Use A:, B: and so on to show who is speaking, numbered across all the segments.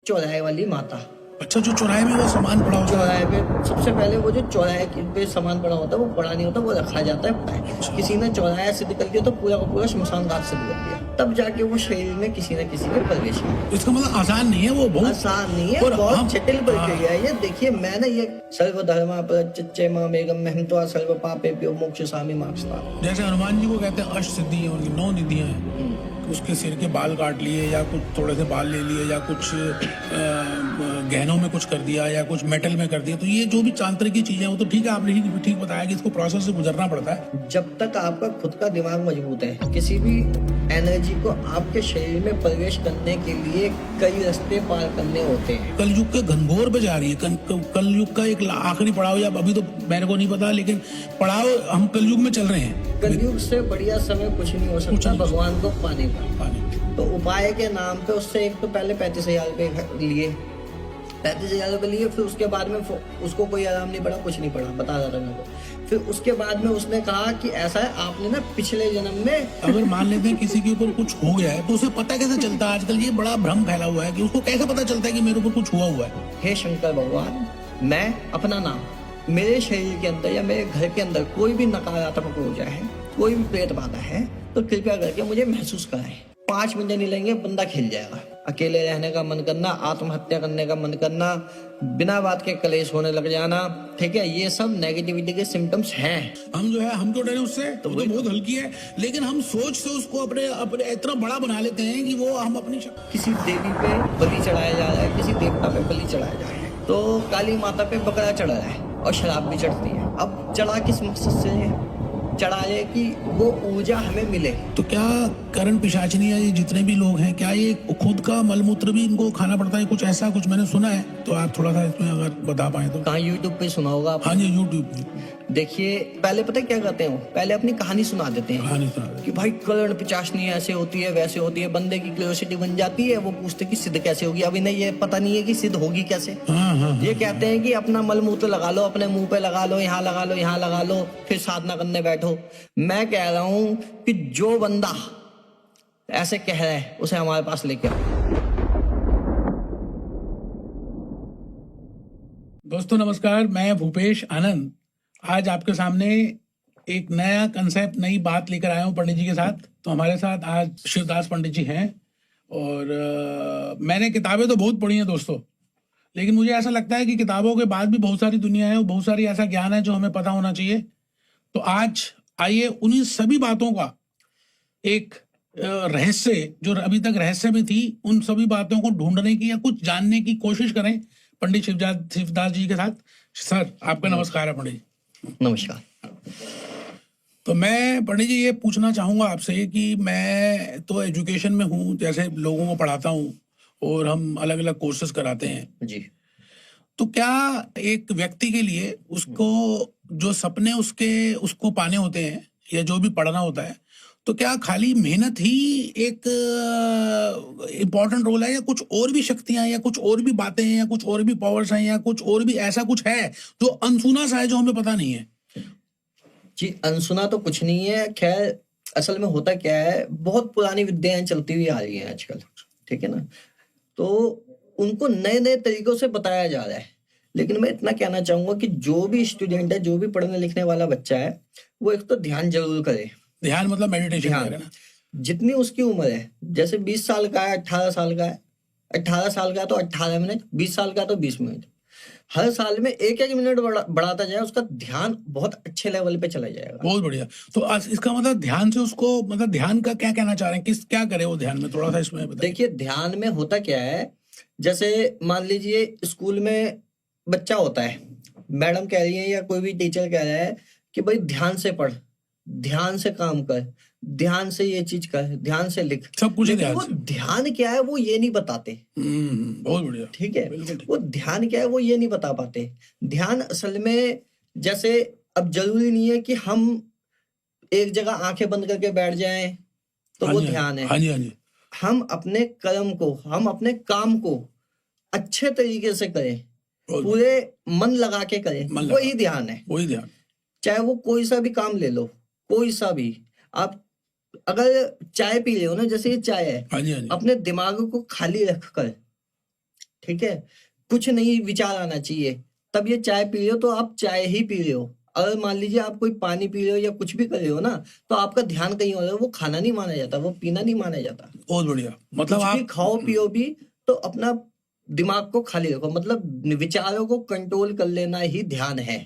A: चौराहे वाली माता।
B: अच्छा, जो चौराहे में वो सामान पड़ा होता है।
A: चौराहे पे सबसे पहले वो जो चौराहे पे सामान पड़ा होता है वो पड़ा नहीं होता, वो रखा जाता है। किसी ने चौराहा सिद्ध कर दिया तो पूरा का पूरा शमशान घाट सिद्ध कर दिया, तब जाके वो शरीर में किसी न किसी में प्रवेश किया।
B: इसका मतलब आसान नहीं है, वो बहुत
A: आसान नहीं है,
B: और
A: बहुत जटिल प्रक्रिया है ये। देखिए मैंने ये सर्वधर्मा प्रत्यच्चे मामेकम महंत्वा सर्व पापेभ्यो मोक्षयामि मा शुचिः।
B: जैसे हनुमान जी को कहते हैं अष्ट सिद्धि है, उनकी 9 निधियां हैं। उसके सिर के बाल काट लिए या कुछ थोड़े से बाल ले लिए या कुछ गहनों में कुछ कर दिया या कुछ मेटल में कर दिया, तो ये जो भी तांत्रिक की चीजें वो तो ठीक है, आपने ठीक बताया कि इसको प्रोसेस से गुजरना पड़ता है।
A: जब तक आपका खुद का दिमाग मजबूत है, किसी भी एनर्जी को आपके शरीर में प्रवेश करने के लिए कई रास्ते पार करने होते हैं।
B: कलयुग के घनघोर पे जा रही है। कलयुग का एक आखिरी पड़ाव, या अभी तो मेरे को नहीं पता, लेकिन पड़ाव हम कलयुग में चल रहे हैं।
A: कलयुग से बढ़िया समय कुछ नहीं हो सकता भगवान को पाने का। तो उपाय के नाम पे उससे एक तो पहले 35,000 रुपये लिए, 35,000 रुपये लिए, फिर उसके बाद में उसको कोई आराम नहीं पड़ा, कुछ नहीं पड़ा, बता रहा था मेरे को। फिर उसके बाद में उसने कहा कि ऐसा है, आपने ना पिछले जन्म में,
B: अगर मान लेते हैं किसी के ऊपर कुछ हो गया है तो उसे पता कैसे चलता है? आजकल ये बड़ा भ्रम फैला हुआ है कि उसको कैसे पता चलता है कि मेरे ऊपर कुछ हुआ हुआ है।
A: हे शंकर भगवान, मैं अपना नाम मेरे शरीर के अंदर या मेरे घर के अंदर कोई भी नकारात्मक ऊर्जा है, कोई भी प्रेत बाधा है, तो कृपया करके मुझे महसूस कराएं। 5 मिनट नहीं लेंगे, बंदा खिल जाएगा। अकेले रहने का मन करना, आत्महत्या करने का मन करना, बिना बात के कलेश होने लग जाना, ठीक है, ये सब नेगेटिविटी के सिम्टम्स हैं।
B: हम जो है हम क्यों डरे उससे? तो बहुत हल्की है, लेकिन हम सोच से उसको अपने अपने इतना बड़ा बना लेते हैं कि वो हम अपनी
A: किसी देवी पे बलि चढ़ाया जा रहा है, किसी देवता पे बलि चढ़ाया जा रहा है, तो काली माता पे बकरा चढ़ा रहा है और शराब भी चढ़ती है। अब चढ़ा किस मकसद से है? चढ़ा है कि वो ऊर्जा हमें मिले।
B: तो क्या करण पिशाचिनी या ये जितने भी लोग हैं, क्या ये खुद का मलमूत्र भी इनको खाना पड़ता है? कुछ ऐसा कुछ मैंने सुना है, तो आप थोड़ा सा इसमें अगर बता पाए तो।
A: कहाँ यूट्यूब पे सुना होगा आप?
B: हाँ जी, यूट्यूब पे।
A: देखिए पहले पता है क्या करते हैं, पहले अपनी कहानी सुना देते हैं।
B: कहानी सुना
A: कि भाई कर्ण पिचाशनी ऐसे होती है वैसे होती है, बंदे की क्यूरियोसिटी बन जाती है, वो पूछते कि सिद्ध कैसे होगी। अभी नहीं, ये पता नहीं है कि सिद्ध होगी कैसे। ये कहते हैं कि अपना मलमूत्र लगा लो, अपने मुंह पे लगा लो, यहाँ लगा लो, यहाँ लगा लो, फिर साधना करने बैठो। मैं कह रहा हूं कि जो बंदा ऐसे कह रहा है उसे हमारे पास लेके आओ।
B: दोस्तों नमस्कार, मैं भूपेश आनंद आज आपके सामने एक नया कंसेप्ट, नई बात लेकर आया हूँ पंडित जी के साथ। तो हमारे साथ आज शिवदास पंडित जी हैं और मैंने किताबें तो बहुत पढ़ी हैं दोस्तों, लेकिन मुझे ऐसा लगता है कि किताबों के बाद भी बहुत सारी दुनिया है और बहुत सारी ऐसा ज्ञान है जो हमें पता होना चाहिए। तो आज आइए उन्हीं सभी बातों का एक रहस्य, जो अभी तक रहस्य में थी, उन सभी बातों को ढूंढने की या कुछ जानने की कोशिश करें पंडित शिवदास जी के साथ। सर आपका नमस्कार है पंडित जी।
A: नमस्कार।
B: तो मैं पंडित जी ये पूछना चाहूंगा आपसे कि मैं तो एजुकेशन में हूँ, जैसे लोगों को पढ़ाता हूँ और हम अलग अलग कोर्सेज कराते हैं
A: जी।
B: तो क्या एक व्यक्ति के लिए उसको जो सपने उसको पाने होते हैं या जो भी पढ़ना होता है, तो क्या खाली मेहनत ही एक इम्पोर्टेंट रोल है, या कुछ और भी शक्तियां या कुछ और भी बातें हैं या कुछ और भी पावर्स हैं या कुछ और भी ऐसा कुछ है जो अनसुना सा है जो हमें पता नहीं है?
A: जी, अनसुना तो कुछ नहीं है। खैर असल में होता क्या है, बहुत पुरानी विद्याएं चलती हुई आ रही हैं आजकल, ठीक है ना, तो उनको नए नए तरीकों से बताया जा रहा है। लेकिन मैं इतना कहना चाहूंगा कि जो भी स्टूडेंट है, जो भी पढ़ने लिखने वाला बच्चा है, वो एक तो ध्यान जरूर करे।
B: ध्यान मतलब मेडिटेशन
A: ध्यान, जितनी उसकी उम्र है, जैसे 20 साल का है, 18 साल का है, 18 साल का तो 18 मिनट, 20 साल का तो 20 मिनट, हर साल में एक एक मिनट बढ़ाता जाए, उसका ध्यान बहुत अच्छे लेवल पे चला जाएगा।
B: बहुत बढ़िया। तो इसका मतलब ध्यान से उसको, मतलब ध्यान का क्या कहना चाह रहे हैं, किस क्या करे वो ध्यान में, थोड़ा सा इसमें बताइए।
A: देखिए ध्यान में होता क्या है, जैसे मान लीजिए स्कूल में बच्चा होता है, मैडम कह रही है या कोई भी टीचर कह रहा है कि भाई ध्यान से पढ़, ध्यान से काम कर, ध्यान से ये चीज कर, ध्यान से लिख,
B: सब कुछ
A: ध्यान से। ध्यान क्या है वो ये नहीं बताते।
B: बहुत बढ़िया,
A: ठीक है, वो ध्यान क्या है वो ये नहीं बता पाते। ध्यान असल में, जैसे अब जरूरी नहीं है कि हम एक जगह आंखें बंद करके बैठ जाएं तो वो ध्यान है।
B: हाँ जी, हाँ जी।
A: हम अपने कर्म को, हम अपने काम को अच्छे तरीके से करें, पूरे मन लगा के करें, वही ध्यान है।
B: वही ध्यान,
A: चाहे वो कोई सा भी काम ले लो, कोई सा भी। आप अगर चाय पी रहे हो ना, जैसे ये चाय है,
B: हाँ जी, हाँ जी।
A: अपने दिमाग को खाली रख कर, ठीक है, कुछ नहीं विचार आना चाहिए। तब ये चाय पी रहे हो तो आप चाय ही पी रहे हो। अगर मान लीजिए आप कोई पानी पी रहे हो या कुछ भी कर रहे हो ना, तो आपका ध्यान कहीं और है, वो खाना नहीं माना जाता, वो पीना नहीं माना जाता।
B: बहुत बढ़िया। मतलब
A: कुछ भी
B: आप
A: खाओ पियो भी तो अपना दिमाग को खाली रखो, मतलब विचारों को कंट्रोल कर लेना ही ध्यान है।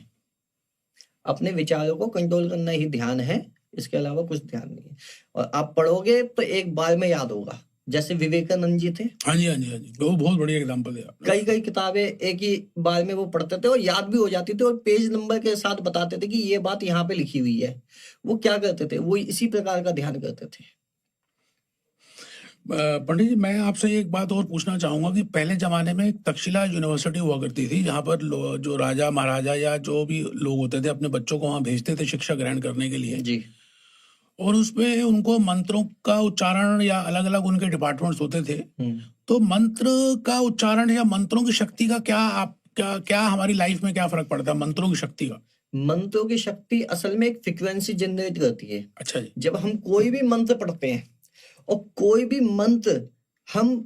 A: अपने विचारों को कंट्रोल करना ही ध्यान है, इसके अलावा कुछ ध्यान नहीं है। और आप पढ़ोगे तो एक बार में याद होगा, जैसे विवेकानंद जी थे।
B: हाँ जी हाँ जी हाँ जी, वो बहुत बढ़िया एग्जाम्पल है आपने।
A: कई कई किताबें एक ही बार में वो पढ़ते थे और याद भी हो जाती थी, और पेज नंबर के साथ बताते थे कि ये बात यहाँ पे लिखी हुई है। वो क्या करते थे, वो इसी प्रकार का ध्यान करते थे।
B: पंडित जी, मैं आपसे एक बात और पूछना चाहूंगा कि पहले जमाने में एक तक्षशिला यूनिवर्सिटी हुआ करती थी, जहाँ पर जो राजा महाराजा या जो भी लोग होते थे अपने बच्चों को वहाँ भेजते थे शिक्षा ग्रहण करने के लिए,
A: जी
B: और उसमें उनको मंत्रों का उच्चारण या अलग अलग उनके डिपार्टमेंट्स होते थे। तो मंत्र का उच्चारण या मंत्रों की शक्ति का क्या हमारी लाइफ में क्या फर्क पड़ता है मंत्रों की शक्ति का?
A: मंत्रों की शक्ति असल में एक फ्रिक्वेंसी जनरेट करती है।
B: अच्छा जी।
A: जब हम कोई भी मंत्र पढ़ते हैं और कोई भी मंत्र हम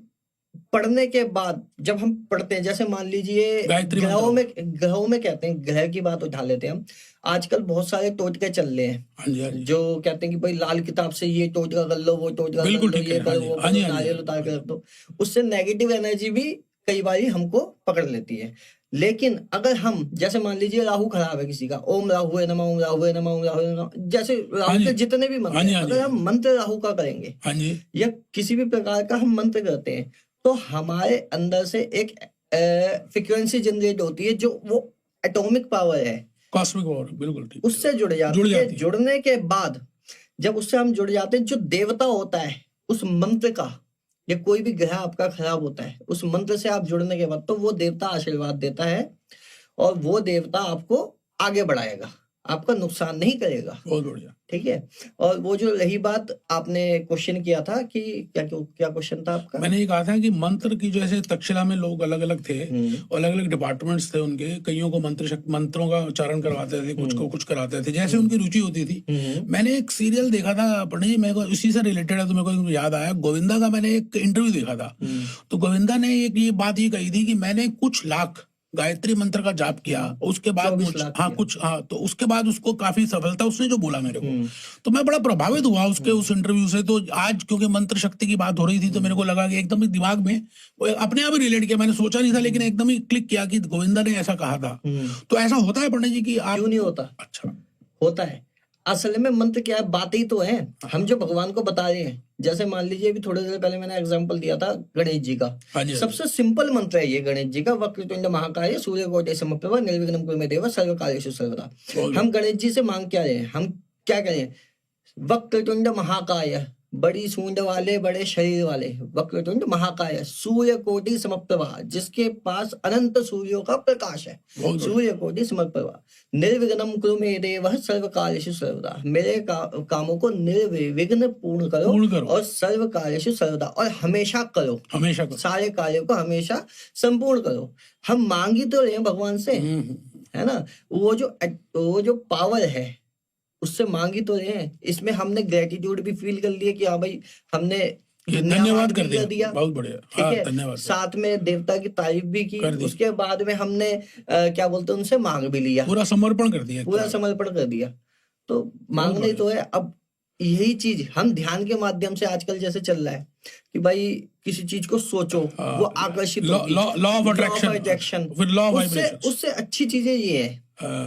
A: पढ़ने के बाद जब हम पढ़ते हैं, जैसे मान लीजिए
B: गायत्री
A: ग्रहों में कहते हैं, ग्रह की बात उठा लेते हैं हम। आजकल बहुत सारे टोटके चल रहे हैं,
B: हाँ जी हाँ जी।
A: जो कहते हैं कि भाई लाल किताब से ये टोटका कर लो, वो टोटका कर
B: बिल्कुल
A: लो,
B: ठीक
A: ये
B: है।
A: करो,
B: हाँ
A: वो
B: जी, हाँ जी,
A: करो,
B: हाँ जी,
A: नारियल उतार के रख दो। उससे नेगेटिव एनर्जी भी कई बार हमको पकड़ लेती है। लेकिन अगर हम, जैसे मान लीजिए राहु खराब है किसी का, ओम राहु है नमः, ओम राहु है नमः, ओम राहु है नमः, जैसे
B: हाँ
A: राहु
B: जी।
A: के जितने भी मंत्र
B: हाँ जी,
A: हैं,
B: हाँ जी,
A: अगर
B: हाँ
A: हम मंत्र राहु का करेंगे
B: हाँ जी।
A: या किसी भी प्रकार का हम मंत्र करते हैं, तो हमारे अंदर से एक फ्रिक्वेंसी जनरेट होती है, जो वो एटॉमिक पावर है,
B: कॉस्मिक पावर, बिल्कुल ठीक।
A: उससे जुड़ जाती है। जुड़ने के बाद जब उससे हम जुड़ जाते हैं, जो देवता होता है उस मंत्र का, या कोई भी ग्रह आपका खराब होता है, उस मंत्र से आप जुड़ने के बाद तो वो देवता आशीर्वाद देता है, और वो देवता आपको आगे बढ़ाएगा, आपका नुकसान नहीं करेगा।
B: बहुत बढ़िया।
A: ठीक है। और वो जो रही बात आपने क्वेश्चन किया था कि क्या क्वेश्चन था आपका?
B: मैंने ये कहा था कि मंत्र की, जैसे तक्षशिला में लोग अलग अलग थे, अलग अलग डिपार्टमेंट्स थे उनके, कईयों को मंत्रों का उच्चारण करवाते थे, कुछ को कुछ कराते थे, जैसे उनकी रुचि होती थी। मैंने एक सीरियल देखा था पंडित जी, मेरे को इसी से रिलेटेड है तो मेरे को याद आया, गोविंदा का मैंने एक इंटरव्यू देखा था। तो गोविंदा ने एक ये बात ही कही थी कि मैंने कुछ लाख गायत्री मंत्र का जाप किया, उसके बाद तो उसके बाद उसको काफी सफलता, उसने जो बोला मेरे को, तो मैं बड़ा प्रभावित हुआ उसके उस इंटरव्यू से। तो आज क्योंकि मंत्र शक्ति की बात हो रही थी, तो मेरे को लगा कि एकदम ही दिमाग में अपने आप ही रिलेट किया, मैंने सोचा नहीं था, लेकिन एकदम ही क्लिक किया कि गोविंदा ने ऐसा कहा था। तो ऐसा होता है पंडित जी कि आप?
A: क्यों नहीं होता?
B: अच्छा,
A: होता है। असल में मंत्र क्या है, बातें ही तो है हम जो भगवान को बता रहे हैं। जैसे मान लीजिए अभी थोड़ी देर पहले मैंने एग्जांपल दिया था गणेश जी का। सबसे सिंपल मंत्र है ये गणेश जी का, वक्रतुंड महाकाय सूर्यकोटि समप्रभ निर्विघ्नं कुरु मे देव सर्वकार्येषु सर्वदा। हम गणेश जी से मांग क्या रहे हैं, हम क्या करें? वक्रतुंड महाकाय, बड़ी सूंड वाले, बड़े शरीर वाले, वक्रतुंड महाकाय सूर्यकोटि समप्रभा, जिसके पास अनंत सूर्यों का प्रकाश है, सूर्यकोटि समप्रभा, निर्विघ्नं कुरु मे देव सर्वकार्येषु सर्वदा, मेरे कामों को निर्विघ्न पूर्ण करो और सर्वकार्येषु सर्वदा, और हमेशा करो, सारे कार्यों को हमेशा संपूर्ण करो। हम मांग ही तो रहे हैं भगवान से, है ना? वो जो पावर है उससे मांगी तो रहे हैं। इसमें हमने ग्रेटिट्यूड भी फील कर लिया कि हाँ भाई हमने
B: धन्यवाद कर दिया, बहुत बढ़िया,
A: ठीक है, धन्यवाद। साथ में देवता की तारीफ भी की, उसके बाद में हमने क्या बोलते हैं, उनसे मांग भी लिया,
B: पूरा समर्पण कर
A: दिया। तो मांगना ही तो है। अब यही चीज हम ध्यान के माध्यम से आजकल जैसे चल रहा है कि भाई किसी चीज को सोचो, वो आकर्षित, लॉ ऑफ अट्रैक्शन, उससे अच्छी चीजें ये है,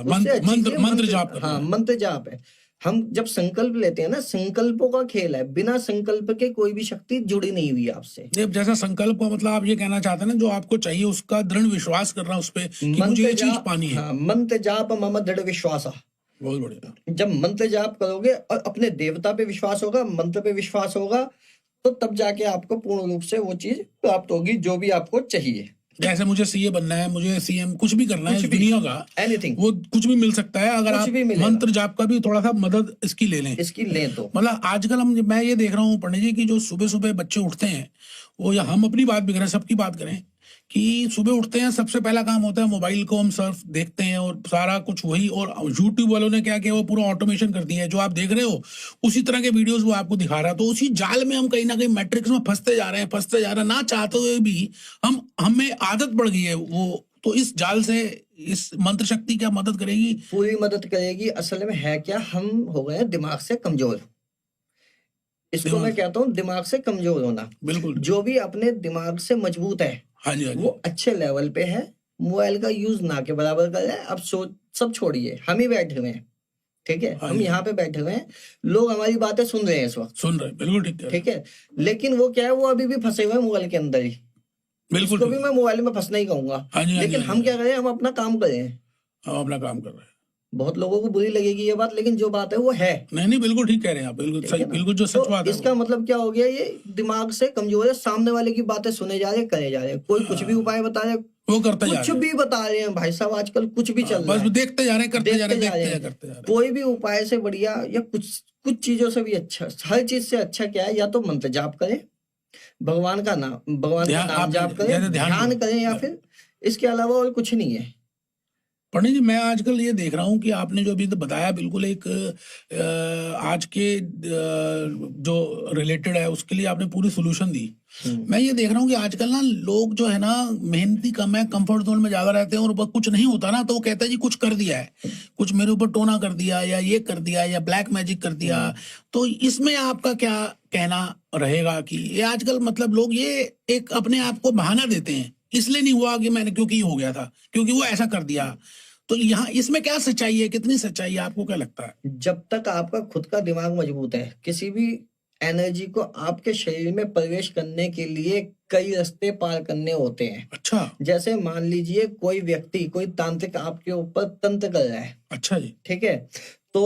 A: मंत्र जाप। हाँ, मंत्र जाप है। हम जब संकल्प लेते हैं ना, संकल्पों का खेल है, बिना संकल्प के कोई भी शक्ति जुड़ी नहीं हुई आपसे।
B: जैसा संकल्प का मतलब आप ये कहना चाहते हैं ना, जो आपको चाहिए उसका दृढ़ विश्वास करना उस पे कि मुझे ये चीज पानी है।
A: मंत्र जाप मम दृढ़ विश्वास।
B: बहुत बढ़िया।
A: जब मंत्र जाप करोगे और अपने देवता पे विश्वास होगा, मंत्र पे विश्वास होगा, तो तब जाके आपको पूर्ण रूप से वो चीज प्राप्त होगी जो भी आपको चाहिए।
B: जैसे मुझे सीए बनना है, मुझे सीएम कुछ भी करना है, दुनिया का
A: एनीथिंग,
B: वो कुछ भी मिल सकता है अगर आप मंत्र जाप का भी थोड़ा सा मदद इसकी ले लें। तो मतलब आजकल मैं ये देख रहा हूँ पंडित जी की, जो सुबह सुबह बच्चे उठते हैं, वो, या हम अपनी बात भी करें, सबकी बात करें, कि सुबह उठते हैं, सबसे पहला काम होता है मोबाइल को हम सर्फ देखते हैं और सारा कुछ वही, और यूट्यूब वालों ने क्या किया, वो पूरा ऑटोमेशन कर दिया है। जो आप देख रहे हो उसी तरह के वीडियोस वो आपको दिखा रहा है। तो उसी जाल में हम कहीं ना कहीं मैट्रिक्स में फंसते जा रहे हैं, ना चाहते हुए भी हमें आदत पड़ गई है वो। तो इस जाल से इस मंत्र शक्ति क्या मदद करेगी?
A: पूरी मदद करेगी। असल में है क्या, हम हो गए हैं दिमाग से कमजोर। इसको मैं कहता हूँ दिमाग से कमजोर होना।
B: बिल्कुल।
A: जो भी अपने दिमाग से मजबूत है,
B: हाँ जी, हाँ जी।
A: वो अच्छे लेवल पे है, मोबाइल का यूज ना के बराबर कर रहा है। अब सब छोड़िए, हम ही बैठे हुए हैं, ठीक है,
B: हाँ
A: हम
B: जी।
A: यहाँ पे बैठे हुए हैं, लोग हमारी बातें सुन रहे हैं इस वक्त,
B: सुन रहे हैं, बिल्कुल ठीक है।
A: ठीक है, लेकिन वो क्या है, वो अभी भी फंसे हुए हैं मोबाइल के अंदर ही।
B: बिल्कुल
A: इसको भी मैं मोबाइल में फंसना ही कहूंगा।
B: हाँ जी, हाँ जी,
A: लेकिन
B: हाँ
A: हम
B: जी।
A: क्या करें, हम अपना काम करें।
B: हम अपना काम कर रहे हैं।
A: बहुत लोगों को बुरी लगेगी ये बात, लेकिन जो बात है वो है।
B: नहीं, बिल्कुल ठीक कह रहे हैं आप, बिल्कुल
A: ठीक
B: सही,
A: है ना?
B: बिल्कुल जो सच
A: तो
B: बात है
A: इसका मतलब क्या हो गया, ये दिमाग से कमजोर है, सामने वाले की बातें सुने जा रहे, करे जा रहे, कोई कुछ भी उपाय बता रहे,
B: वो करते जा
A: कुछ
B: रहे हैं।
A: भी बता रहे हैं भाई साहब, आजकल कुछ भी चल रहा
B: बस
A: है,
B: देखते जा रहे हैं, करते जा रहे हैं,
A: देखते जा
B: देखते
A: रहे
B: जा करते जा
A: हैं।
B: रहे हैं।
A: कोई भी उपाय से बढ़िया, या कुछ चीजों से भी अच्छा, हर चीज से अच्छा क्या है, या तो मंत्र जाप करें, भगवान का नाम जाप करें, ध्यान करें, या फिर इसके अलावा और कुछ नहीं है।
B: पंडित जी, मैं आजकल ये देख रहा हूँ कि आपने जो अभी तो बताया, बिल्कुल एक आज के जो रिलेटेड है उसके लिए आपने पूरी सोल्यूशन दी। मैं ये देख रहा हूँ कि आजकल ना लोग जो है ना, मेहनती कम है, कंफर्ट जोन में ज्यादा रहते हैं, और बस कुछ नहीं होता ना तो वो कहता है जी कुछ कर दिया है, कुछ मेरे ऊपर टोना कर दिया, या ये कर दिया, या ब्लैक मैजिक कर दिया। तो इसमें आपका क्या कहना रहेगा कि ये आजकल मतलब लोग ये एक अपने आप को बहाना देते हैं, इसलिए नहीं हुआ कि मैंने, क्योंकि हो गया था, क्योंकि वो ऐसा कर दिया। तो यहाँ इसमें क्या सच्चाई है, कितनी सच्चाई है, आपको क्या लगता है?
A: जब तक आपका खुद का दिमाग मजबूत है, किसी भी एनर्जी को आपके शरीर में प्रवेश करने के लिए कई रास्ते पार करने होते हैं।
B: अच्छा।
A: जैसे मान लीजिए कोई व्यक्ति, कोई तांत्रिक आपके ऊपर तंत्र कर रहा है,
B: अच्छा जी।
A: ठीक है, तो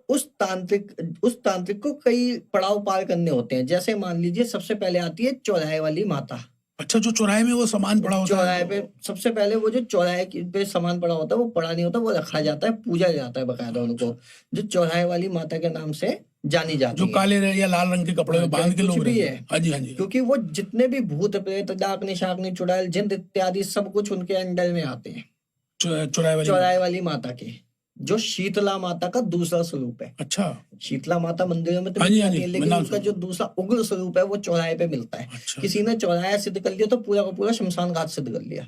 A: उस तांत्रिक को कई पड़ाव पार करने होते हैं। जैसे मान लीजिए सबसे पहले आती है चौराहे वाली माता।
B: अच्छा, जो चौराहे में वो सामान पड़ा होता है,
A: चौराहे पे सबसे पहले वो जो चौराहे पे सामान पड़ा होता है, वो पड़ा नहीं होता, वो रखा जाता है, पूजा जाता है बकायदा उनको, जो चौराहे वाली माता के नाम से जानी जाती
B: जो
A: है।
B: काले या लाल रंग के कपड़े में बांध के लोग
A: कुछ भी
B: रहते
A: है।
B: हैं। हाँ जी, हाँ जी।
A: क्योंकि वो जितने भी भूत प्रेत, डाकनी शाकनी, चुड़ैल, जिन्न इत्यादि सब कुछ उनके अंडर में आते हैं, चौराहे वाली माता के, जो शीतला माता का दूसरा स्वरूप है।
B: अच्छा।
A: शीतला माता मंदिरों में तो
B: हाँ
A: मिल
B: जी, हाँ
A: जाती
B: जी,
A: है, लेकिन
B: नाम
A: उनका
B: सुना।
A: जो दूसरा उग्र स्वरूप है वो चौराहे पे मिलता है।
B: अच्छा।
A: किसी ने चौराहा सिद्ध कर लिया तो पूरा का पूरा शमशान घाट सिद्ध कर लिया।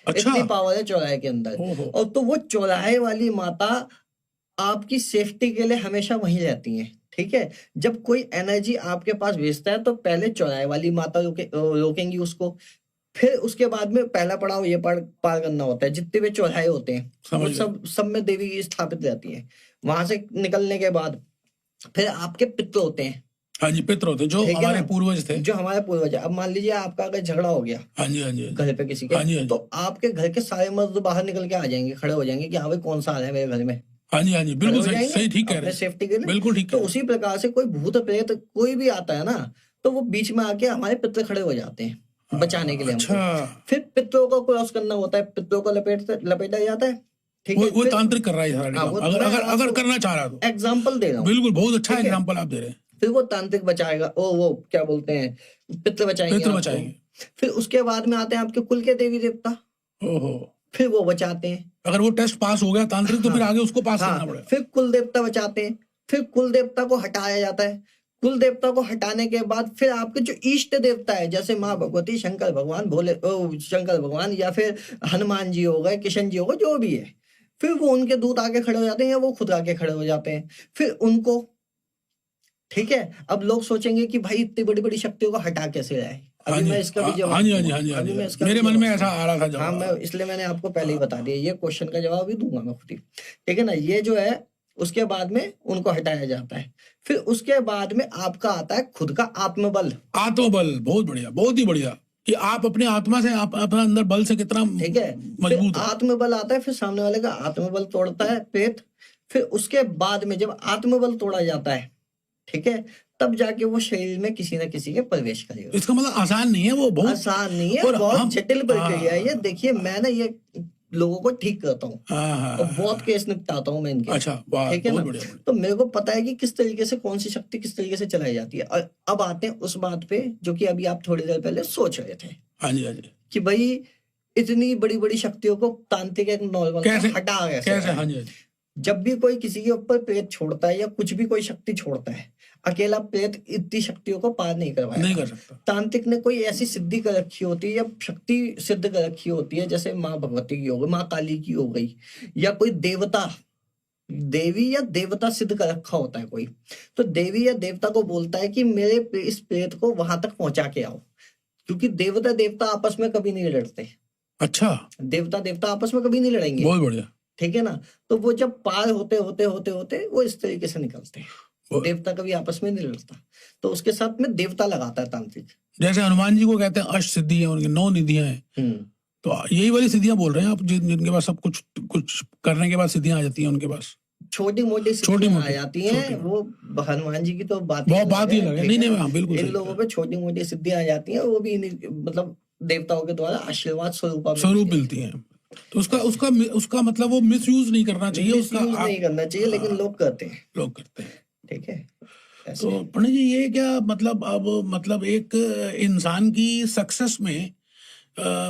B: अच्छा।
A: इतनी पावर है चौराहे के अंदर।
B: ओहो।
A: और तो वो चौराहे वाली माता आपकी सेफ्टी के लिए हमेशा वहीं रहती हैं, ठीक है। जब कोई एनर्जी आपके पास भेजता है तो पहले चौराहे वाली माता रोकेंगी उसको, फिर उसके बाद में पहला पड़ाव ये पार करना होता है। जितने भी चौराहे होते हैं वो सब में देवी स्थापित रहती है। वहां से निकलने के बाद फिर आपके पितृ होते हैं।
B: हाँ जी, पितृ होते हैं, जो हमारे पूर्वज थे,
A: जो हमारे पूर्वज है। अब मान लीजिए आपका अगर झगड़ा हो गया,
B: हाँ जी, हाँ जी,
A: घर पे किसी के,
B: हाँ जी, हाँ जी।
A: तो आपके घर के सारे मर्द बाहर निकल के आ जाएंगे, खड़े हो जाएंगे कि हाँ भाई कौन सा आ रहा है मेरे घर में।
B: हाँ जी, हाँ जी, बिल्कुल सही ठीक कह रहे हैं,
A: सेफ्टी के लिए।
B: बिल्कुल ठीक।
A: तो उसी प्रकार से कोई भूत प्रेत कोई भी आता है ना, तो वो बीच में आके हमारे पितृ खड़े हो जाते हैं बचाने के लिए हमको। फिर पितरों को क्रॉस करना होता है, पितरों को लपेटा जाता है, ठीक है।
B: वो तांत्रिक कर रहा है, अगर करना चाह रहा तो।
A: एग्जाम्पल दे रहा हूँ,
B: बिल्कुल बहुत अच्छा एग्जाम्पल आप दे रहे हैं।
A: फिर वो तांत्रिक बचाएगा, वो क्या बोलते हैं, पितृ बचाएंगे। फिर उसके बाद में आते हैं आपके कुल के देवी देवता, फिर वो बचाते हैं।
B: अगर वो टेस्ट पास हो गया तांत्रिक, तो फिर आगे उसको पास करना पड़ेगा।
A: फिर कुल देवता बचाते हैं, फिर कुल देवता को हटाया जाता है। कुल देवता को हटाने के बाद फिर आपके जो इष्ट देवता है, जैसे माँ भगवती, शंकर भगवान, शंकर भगवान, या फिर हनुमान जी हो गए, किशन जी हो गए, जो भी है, फिर वो उनके दूत आके खड़े हो जाते हैं, या वो खुद आके खड़े हो जाते हैं। फिर उनको, ठीक है, अब लोग सोचेंगे कि भाई इतनी बड़ी बड़ी शक्तियों को हटा कैसे लाए। अभी मैं इसका भी जवाब,
B: मेरे मन में ऐसा आ रहा था जवाब।
A: हाँ, मैं इसलिए मैंने आपको पहले ही बता दिया, ये क्वेश्चन का जवाब भी दूंगा मैं खुद ही, ठीक है ना। ये जो है, उसके बाद में उनको हटाया जाता है। फिर उसके बाद में आपका आता है खुद का आत्मबल।
B: बहुत बढ़िया, बहुत ही बढ़िया, कि आप अपने आत्मा से, आप अपना अंदर बल से कितना, ठीक है, मजबूत
A: आत्मबल आता है। फिर सामने वाले का आत्मबल तोड़ता है प्रेत। फिर उसके बाद में जब आत्मबल तोड़ा जाता है, ठीक है, तब जाके वो शरीर में किसी न किसी के प्रवेश करेगा।
B: इसका मतलब आसान नहीं है, वो बहुत
A: आसान नहीं है, बहुत जटिल प्रक्रिया है ये। देखिए, मैं ना ये लोगों को ठीक करता हूँ और बहुत केस निपटाता हूँ मैं इनके।
B: अच्छा,
A: ठीक है ना। तो मेरे को पता है कि किस तरीके से कौन सी शक्ति किस तरीके से चलाई जाती है। और अब आते हैं उस बात पे जो कि अभी आप थोड़ी देर पहले सोच रहे थे।
B: हाँ जी, हाँ जी,
A: कि भाई इतनी बड़ी बड़ी शक्तियों को तांत्रिक एक नॉर्मल
B: कैसे
A: हटा
B: कैसे? हाँ जी हाँ जी।
A: जब भी कोई किसी के ऊपर प्रेत छोड़ता है या कुछ भी कोई शक्ति छोड़ता है, अकेला प्रेत इतनी शक्तियों को पार नहीं करवाएगा।
B: नहीं कर सकता।
A: तांत्रिक ने कोई ऐसी सिद्धि कर रखी होती है या शक्ति सिद्ध कर रखी होती है, जैसे माँ भगवती की हो गई, माँ काली की हो गई, या कोई देवता, देवी या देवता सिद्ध कर रखा होता है कोई, तो देवी या देवता को बोलता है कि मेरे इस प्रेत को वहां तक पहुंचा के आओ, क्योंकि देवता देवता आपस में कभी नहीं लड़ते।
B: अच्छा,
A: देवता देवता आपस में कभी नहीं लड़ेंगे।
B: बहुत बढ़िया।
A: ठीक है ना, तो वो जब पार होते होते होते होते वो इस तरीके से निकलते हैं। देवता कभी आपस में नहीं लड़ता, तो उसके साथ में देवता लगाता है तांत्रिक।
B: जैसे हनुमान जी को कहते हैं अष्ट सिद्धि है, उनकी 9 निधियां हैं, तो यही वाली सिद्धियां बोल रहे हैं आप, जिनके पास सब कुछ करने के बाद सिद्धियां आ जाती हैं उनके पास।
A: छोटी मोटी सिद्धियां आ जाती हैं, वो हनुमान जी की तो बात
B: ही लगे। नहीं बिल्कुल
A: इन लोगों पे छोटी मोटी सिद्धियां आ जाती हैं, वो भी मतलब देवताओं के द्वारा आशीर्वाद
B: स्वरूप मिलती है। तो उसका मतलब वो मिसयूज नहीं करना चाहिए, उसका
A: नहीं करना चाहिए, लेकिन लोग करते हैं। ठीक है।
B: तो पंडित जी ये क्या मतलब, अब मतलब एक इंसान की सक्सेस में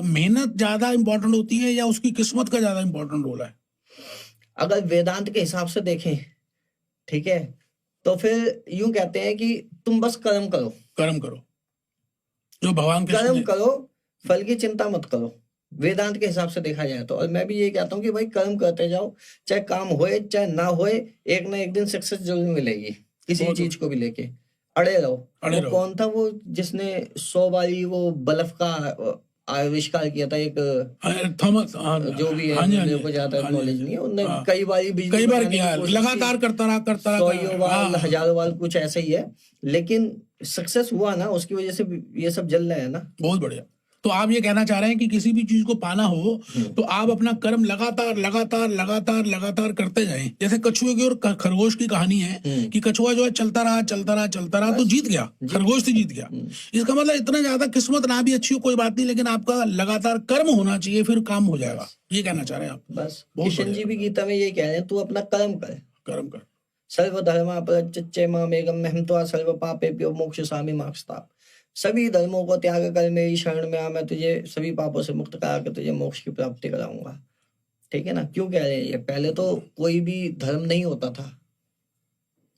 B: मेहनत ज्यादा इम्पोर्टेंट होती है या उसकी किस्मत का ज्यादा इम्पोर्टेंट रोल है?
A: अगर वेदांत के हिसाब से देखें, ठीक है, तो फिर यूं कहते हैं कि तुम बस कर्म करो, जो भगवान कर्म करो, फल की चिंता मत करो, वेदांत के हिसाब से देखा जाए तो। और मैं भी ये कहता हूँ कि भाई कर्म करते जाओ, चाहे काम होए चाहे ना होए, एक ना एक दिन सक्सेस जरूर मिलेगी किसी चीज को भी लेके। अड़े रहो। कौन था वो जिसने 100 वाली वो बल्ब का आविष्कार किया था, एक थॉमस, जो भी है, मेरे को ज्यादा नॉलेज नहीं है, उन्होंने कई बार किया,
B: लगातार करता रहा
A: 100 बार 1000 बार, कुछ ऐसा ही है, लेकिन सक्सेस हुआ ना, उसकी वजह से ये सब जल रहा है ना।
B: बहुत बढ़िया। तो आप ये कहना चाह रहे हैं कि किसी भी चीज को पाना हो तो आप अपना कर्म लगातार करते जाएं। जैसे कछुए की और खरगोश की कहानी है कि कछुआ जो है चलता रहा तो जीत गया, खरगोश से जीत गया। इसका मतलब इतना ज्यादा किस्मत ना भी अच्छी हो कोई बात नहीं, लेकिन आपका लगातार कर्म होना चाहिए, फिर काम हो जाएगा, ये कहना चाह रहे हैं आप?
A: बस किशन जी भी गीता में ये कह रहे हैं, तू अपना कर्म कर। सर्वधर्मा परित्यज्य मामेकम् अहं त्वा सर्व पापेभ्यो मोक्षयिष्यामि मा शुचः। सभी धर्मों को त्याग कर मेरी शरण में आ, मैं तुझे सभी पापों से मुक्त करा के तुझे मोक्ष की प्राप्ति कराऊंगा। ठीक है ना। क्यों कह रहे हैं ये? पहले तो कोई भी धर्म नहीं होता था।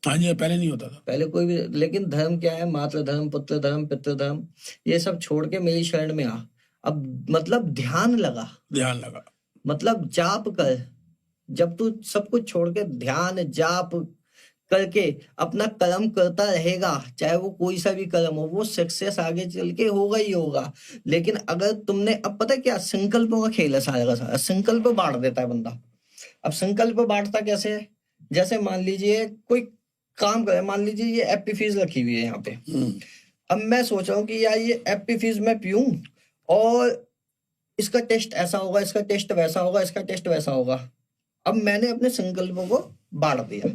B: हाँ जी, पहले नहीं होता था,
A: पहले कोई भी, लेकिन धर्म क्या है? मातृ धर्म, पुत्र धर्म, पितृ धर्म, ये सब छोड़ के मेरी शरण में आ। अब मतलब ध्यान लगा, मतलब जाप कर। जब तू सब कुछ छोड़ के ध्यान जाप करके अपना कर्म करता रहेगा, चाहे वो कोई सा भी कर्म हो, वो सक्सेस आगे चल के होगा ही होगा। लेकिन अगर तुमने, अब पता है क्या, संकल्पों का खेल है सारा का सारा। संकल्प बांट देता है बंदा। अब संकल्प बांटता कैसे है? जैसे मान लीजिए कोई काम करे, मान लीजिए ये एप्पी फीस रखी हुई है यहाँ पे। अब मैं सोच रहा हूँ कि यार ये एप्पी फीस मैं पीऊं और इसका टेस्ट ऐसा होगा, इसका टेस्ट वैसा होगा, इसका टेस्ट वैसा होगा। अब मैंने अपने संकल्पों को बांट दिया।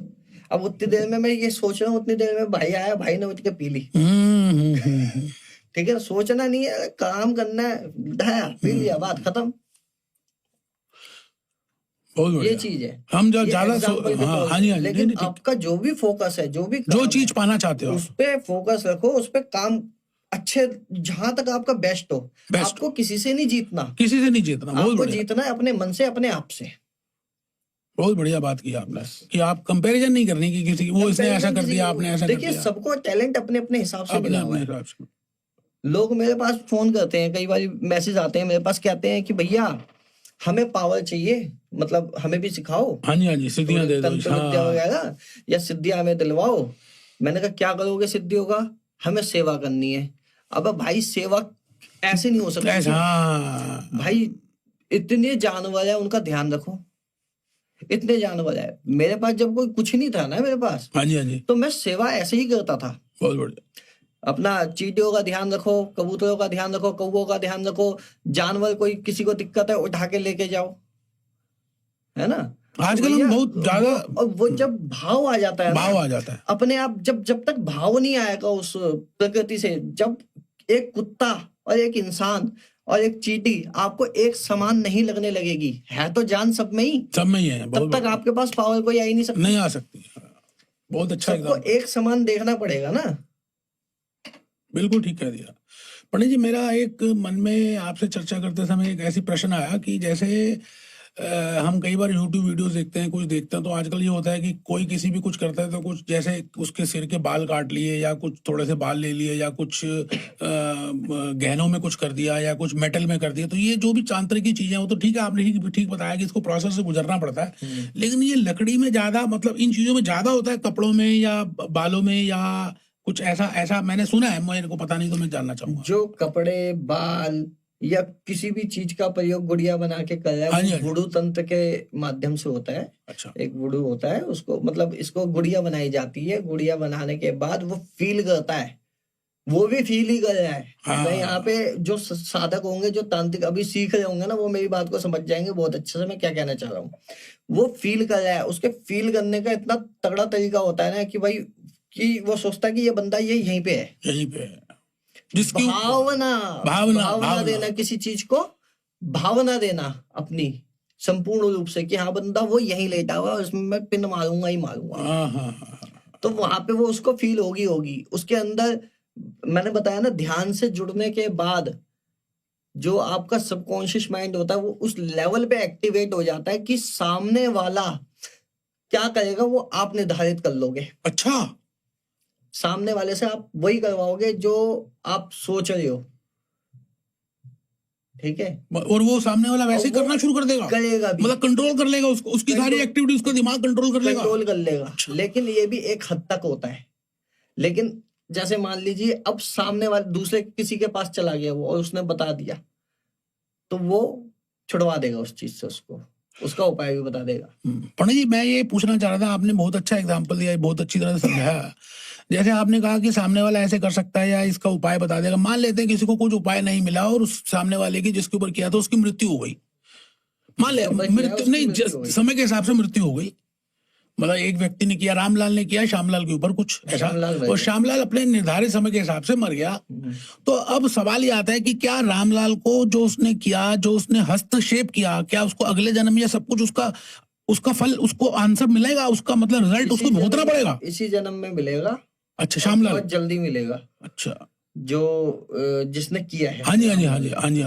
A: अब उतनी देर में मैं ये सोच रहा हूँ, उतनी देर में भाई आया, भाई ने उठ के पी ली। ठीक है, सोचना नहीं है, काम करना है, पी लिया, बात खत्म। ये चीज है।
B: हम ज्यादा
A: लेकिन आपका जो भी फोकस है, जो
B: चीज पाना चाहते हो,
A: उस पे फोकस रखो, उस पे काम अच्छे, जहां तक आपका बेस्ट हो। आपको किसी से नहीं जीतना, आपको जीतना है अपने मन से, अपने आप से।
B: बहुत बढ़िया बात की आपने कि आप कंपैरिजन नहीं करनी कि किसी वो इसने ऐसा कर दिया, आपने ऐसा कर दिया।
A: देखिए, सबको टैलेंट अपने अपने हिसाब से मिला हुआ है। लोग मेरे पास फोन करते हैं, कई बार मैसेज आते हैं मेरे पास, कहते हैं कि भैया हमें पावर चाहिए, मतलब हमें भी सिखाओ।
B: हाँ जी, सिद्धियां दे दो,
A: वगैरह या सिद्धियां हमें दिलवाओ। मैंने कहा क्या करोगे सिद्धियों का? हमें सेवा करनी है। अब भाई सेवा ऐसे नहीं हो सकती। भाई इतने जानवर है, उनका ध्यान रखो। इतने जानवर है। मेरे पास जब कोई कुछ नहीं था ना मेरे पास,
B: हाँ जी,
A: तो मैं सेवा ऐसे ही करता था।
B: बहुत बढ़िया।
A: अपना चींटियों का ध्यान रखो, कबूतरों का ध्यान रखो, कौवों का ध्यान रखो। जानवर, कोई किसी को दिक्कत है, उठा के लेके जाओ, है ना।
B: आजकल बहुत ज्यादा
A: वो जब भाव आ जाता है अपने आप, जब तक भाव नहीं आएगा उस प्रकृति से, जब एक कुत्ता और एक इंसान और एक चींटी आपको एक समान नहीं लगने लगेगी, है तो जान सब में ही है, तब तक आपके पास पावर कोई आ ही नहीं
B: आ सकती। बहुत अच्छा,
A: सबको एक समान देखना पड़ेगा ना।
B: बिल्कुल ठीक कह दिया पंडित जी, मेरा एक मन में आपसे चर्चा करते समय एक ऐसी प्रश्न आया कि जैसे हम कई बार यूट्यूब वीडियोस देखते हैं, कुछ देखते हैं, तो आजकल ये होता है कि कोई किसी भी कुछ करता है तो कुछ जैसे उसके सिर के बाल काट लिए या कुछ थोड़े से बाल ले लिए या कुछ गहनों में कुछ कर दिया या कुछ मेटल में कर दिया। तो ये जो भी तांत्रिक की चीजें वो तो ठीक है, आपने ठीक बताया कि इसको प्रोसेस से गुजरना पड़ता है, लेकिन ये लकड़ी में ज्यादा, मतलब इन चीजों में ज्यादा होता है, कपड़ों में या बालों में या कुछ ऐसा ऐसा मैंने सुना है, मेरे को पता नहीं, तो मैं जानना चाहूंगा।
A: जो कपड़े, बाल या किसी भी चीज का प्रयोग गुड़िया बना के कर रहा
B: हाँ
A: है
B: जी,
A: वो
B: हाँ जी।
A: वुडू तंत्र के माध्यम से होता है।
B: अच्छा।
A: एक वुडू होता है, उसको मतलब इसको गुड़िया बनाई जाती है। गुड़िया बनाने के बाद वो फील करता है, वो भी फील ही कर रहा है।
B: हाँ।
A: मैं यहाँ पे जो साधक होंगे, जो तांत्रिक अभी सीख रहे होंगे ना, वो मेरी बात को समझ जाएंगे बहुत अच्छे से मैं क्या कहना चाह रहा हूँ। वो फील कर रहा है, उसके फील करने का इतना तगड़ा तरीका होता है ना कि भाई कि वो सोचता है कि ये बंदा ये यहीं पे है।
B: यहीं पे है। जिसकी
A: भावना देना, किसी चीज को भावना देना अपनी संपूर्ण रूप से कि हाँ बंदा वो यहीं लेटा हुआ है और इसमें मैं पिन मारूंगा ही मारूंगा।
B: हाँ।
A: तो वहां पे वो उसको फील होगी उसके अंदर। मैंने बताया ना, ध्यान से जुड़ने के बाद जो आपका सबकॉन्शियस माइंड होता है वो उस लेवल पे एक्टिवेट हो जाता है कि सामने वाला क्या करेगा वो आप निर्धारित कर लोगे।
B: अच्छा।
A: सामने वाले से आप वही करवाओगे जो आप सोच रहे हो, ठीक है।
B: और वो सामने वाला वैसे ही
A: और वो
B: करना शुरू कर देगा,
A: करेगा भी,
B: मतलब कंट्रोल कर लेगा उसको, उसकी सारी एक्टिविटी उसका दिमाग कंट्रोल कर लेगा।
A: कंट्रोल कर लेगा। लेकिन ये भी एक हद तक होता है। लेकिन जैसे मान लीजिए अब सामने वाले दूसरे किसी के पास चला गया वो और उसने बता दिया, तो वो छुड़वा देगा उस चीज से, उसको उसका उपाय भी बता देगा।
B: पंडित जी, मैं ये पूछना चाह रहा था, आपने बहुत अच्छा एग्जांपल दिया, बहुत अच्छी तरह से समझाया। जैसे आपने कहा कि सामने वाला ऐसे कर सकता है या इसका उपाय बता देगा। मान लेते हैं किसी को कुछ उपाय नहीं मिला और उस सामने वाले की जिसके ऊपर किया था उसकी मृत्यु हो गई। मान ले मृत्यु नहीं, समय के हिसाब से मृत्यु हो गई। मतलब एक व्यक्ति ने किया, रामलाल ने किया श्यामलाल के ऊपर कुछ ऐसा, और श्यामलाल अपने निर्धारित समय के हिसाब से मर गया। तो अब सवाल ये आता है कि क्या रामलाल को जो उसने किया, जो उसने हस्तक्षेप किया, क्या उसको अगले जन्म या सब कुछ उसका फल, उसको आंसर मिलेगा, उसका मतलब रिजल्ट उसको भुगतना पड़ेगा?
A: इसी जन्म में मिलेगा।
B: अच्छा, श्यामलाल
A: बहुत जल्दी मिलेगा।
B: अच्छा,
A: जो जिसने किया है,
B: हाँ जी,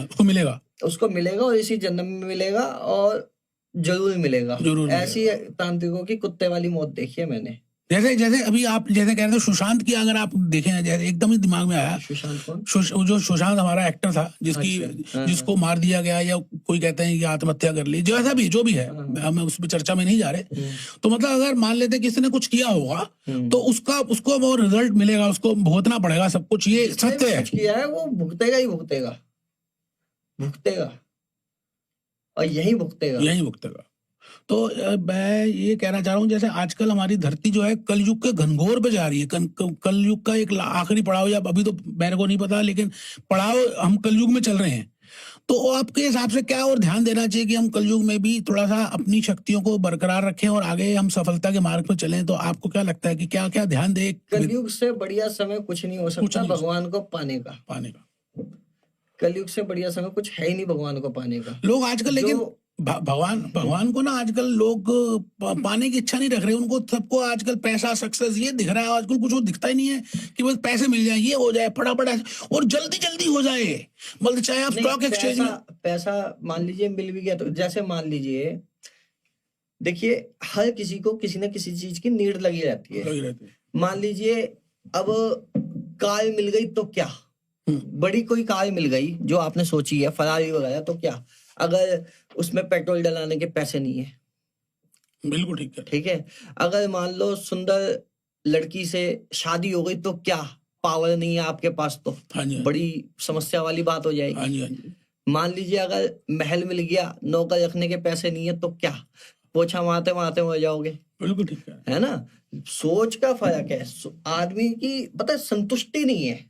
B: उसको मिलेगा
A: और इसी जन्म में मिलेगा और जरूर मिलेगा। ऐसी तांत्रिकों की कुत्ते वाली मौत देखी है मैंने।
B: जैसे अभी आप जैसे कह रहे थे सुशांत की, अगर आप देखें, जैसे एकदम ही दिमाग में आया,
A: सुशांत कौन?
B: जो सुशांत हमारा एक्टर था जिसको मार दिया गया, या कोई कहते हैं कि आत्महत्या कर ली, जो ऐसा भी जो भी है, हम उस पर चर्चा में नहीं जा रहे। तो मतलब अगर मान लेते किसी ने कुछ किया होगा तो उसको वो रिजल्ट मिलेगा, उसको भुगतना पड़ेगा सब कुछ, ये सत्य है।
A: किया है वो भुगतेगा ही भुगतेगा और यही भुगतेगा।
B: तो मैं ये कहना चाह रहा हूँ, जैसे आजकल हमारी धरती जो है कलयुग के घनघोर पे जा रही है। कलयुग का एक आखिरी पड़ाव, या अभी तो मेरे को नहीं पता, लेकिन पड़ाव हम कलयुग में चल रहे हैं। तो आपके हिसाब से क्या और ध्यान देना चाहिए कि हम कलयुग में भी थोड़ा सा अपनी शक्तियों को बरकरार रखें और आगे हम सफलता के मार्ग पर चलें? तो आपको क्या लगता है कि क्या क्या ध्यान दे?
A: कलयुग से बढ़िया समय कुछ नहीं हो सकता भगवान को पाने का। कलयुग से बढ़िया समय कुछ है ही नहीं भगवान को पाने का।
B: लोग आजकल लेकिन भगवान को ना आजकल लोग पाने की इच्छा नहीं रख रहे। उनको सबको आजकल पैसा, सक्सेस ये दिख रहा है। आजकल कुछ वो दिखता ही नहीं है कि बस पैसे मिल जाए, ये हो जाए फटाफट और जल्दी हो जाए। मतलब चाहे आप स्टॉक एक्सचेंज में
A: पैसा मान लीजिए मिल भी गया, तो जैसे मान लीजिए, देखिए हर किसी को किसी न किसी चीज की नीड लगी रहती है। मान लीजिए अब कार मिल गई तो क्या, बड़ी कोई कार मिल गई जो आपने सोची है, फरारी वगैरह, तो क्या अगर उसमें पेट्रोल डलाने के पैसे नहीं है?
B: बिल्कुल ठीक है।
A: अगर मान लो सुंदर लड़की से शादी हो गई तो क्या पावर नहीं है आपके पास? तो बड़ी समस्या वाली बात हो जाएगी। मान लीजिए अगर महल मिल गया, नौकर रखने के पैसे नहीं है, तो क्या पोछा मारते मारते हो जाओगे?
B: बिल्कुल ठीक
A: है ना। सोच का फर्क है। आदमी की पता है संतुष्टि नहीं है।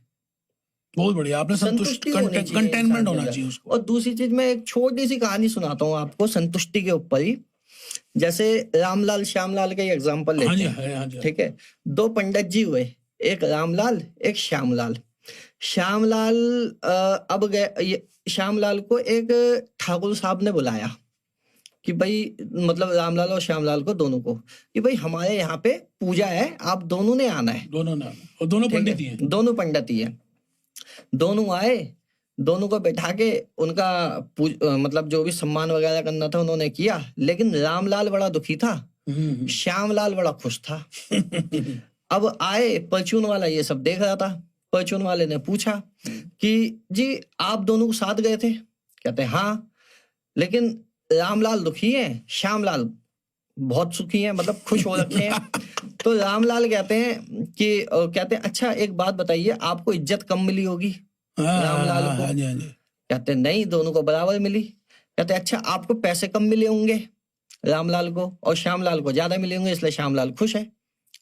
B: बहुत बढ़िया, आपने कंटेनमेंट होना चाहिए उसको।
A: और दूसरी चीज, मैं एक छोटी सी कहानी सुनाता हूँ आपको संतुष्टि के ऊपर ही। जैसे रामलाल श्यामलाल का एग्जांपल लेते हैं, ठीक है। दो पंडित जी हुए, एक रामलाल एक श्यामलाल। श्यामलाल अब गए, श्यामलाल को एक ठाकुर साहब ने बुलाया कि भाई, मतलब रामलाल और श्यामलाल को दोनों को, कि भाई हमारे यहाँ पे पूजा है, आप दोनों ने आना है।
B: दोनों पंडित ही हैं।
A: दोनों पंडित ही है। दोनों आए, दोनों को बैठा के उनका मतलब जो भी सम्मान वगैरह करना था उन्होंने किया, लेकिन रामलाल बड़ा दुखी था, श्यामलाल बड़ा खुश था। अब आए, परचून वाला ये सब देख रहा था। परचून वाले ने पूछा कि जी आप दोनों साथ गए थे? कहते हाँ, लेकिन रामलाल दुखी है, श्यामलाल बहुत सुखी है, मतलब खुश हो रखे हैं। तो रामलाल कहते हैं अच्छा एक बात बताइए, आपको इज्जत कम मिली होगी? रामलाल को कहते नहीं, दोनों को बराबर मिली। कहते अच्छा आपको पैसे कम मिले होंगे रामलाल को, और श्यामलाल को ज्यादा मिले होंगे, इसलिए श्यामलाल खुश है,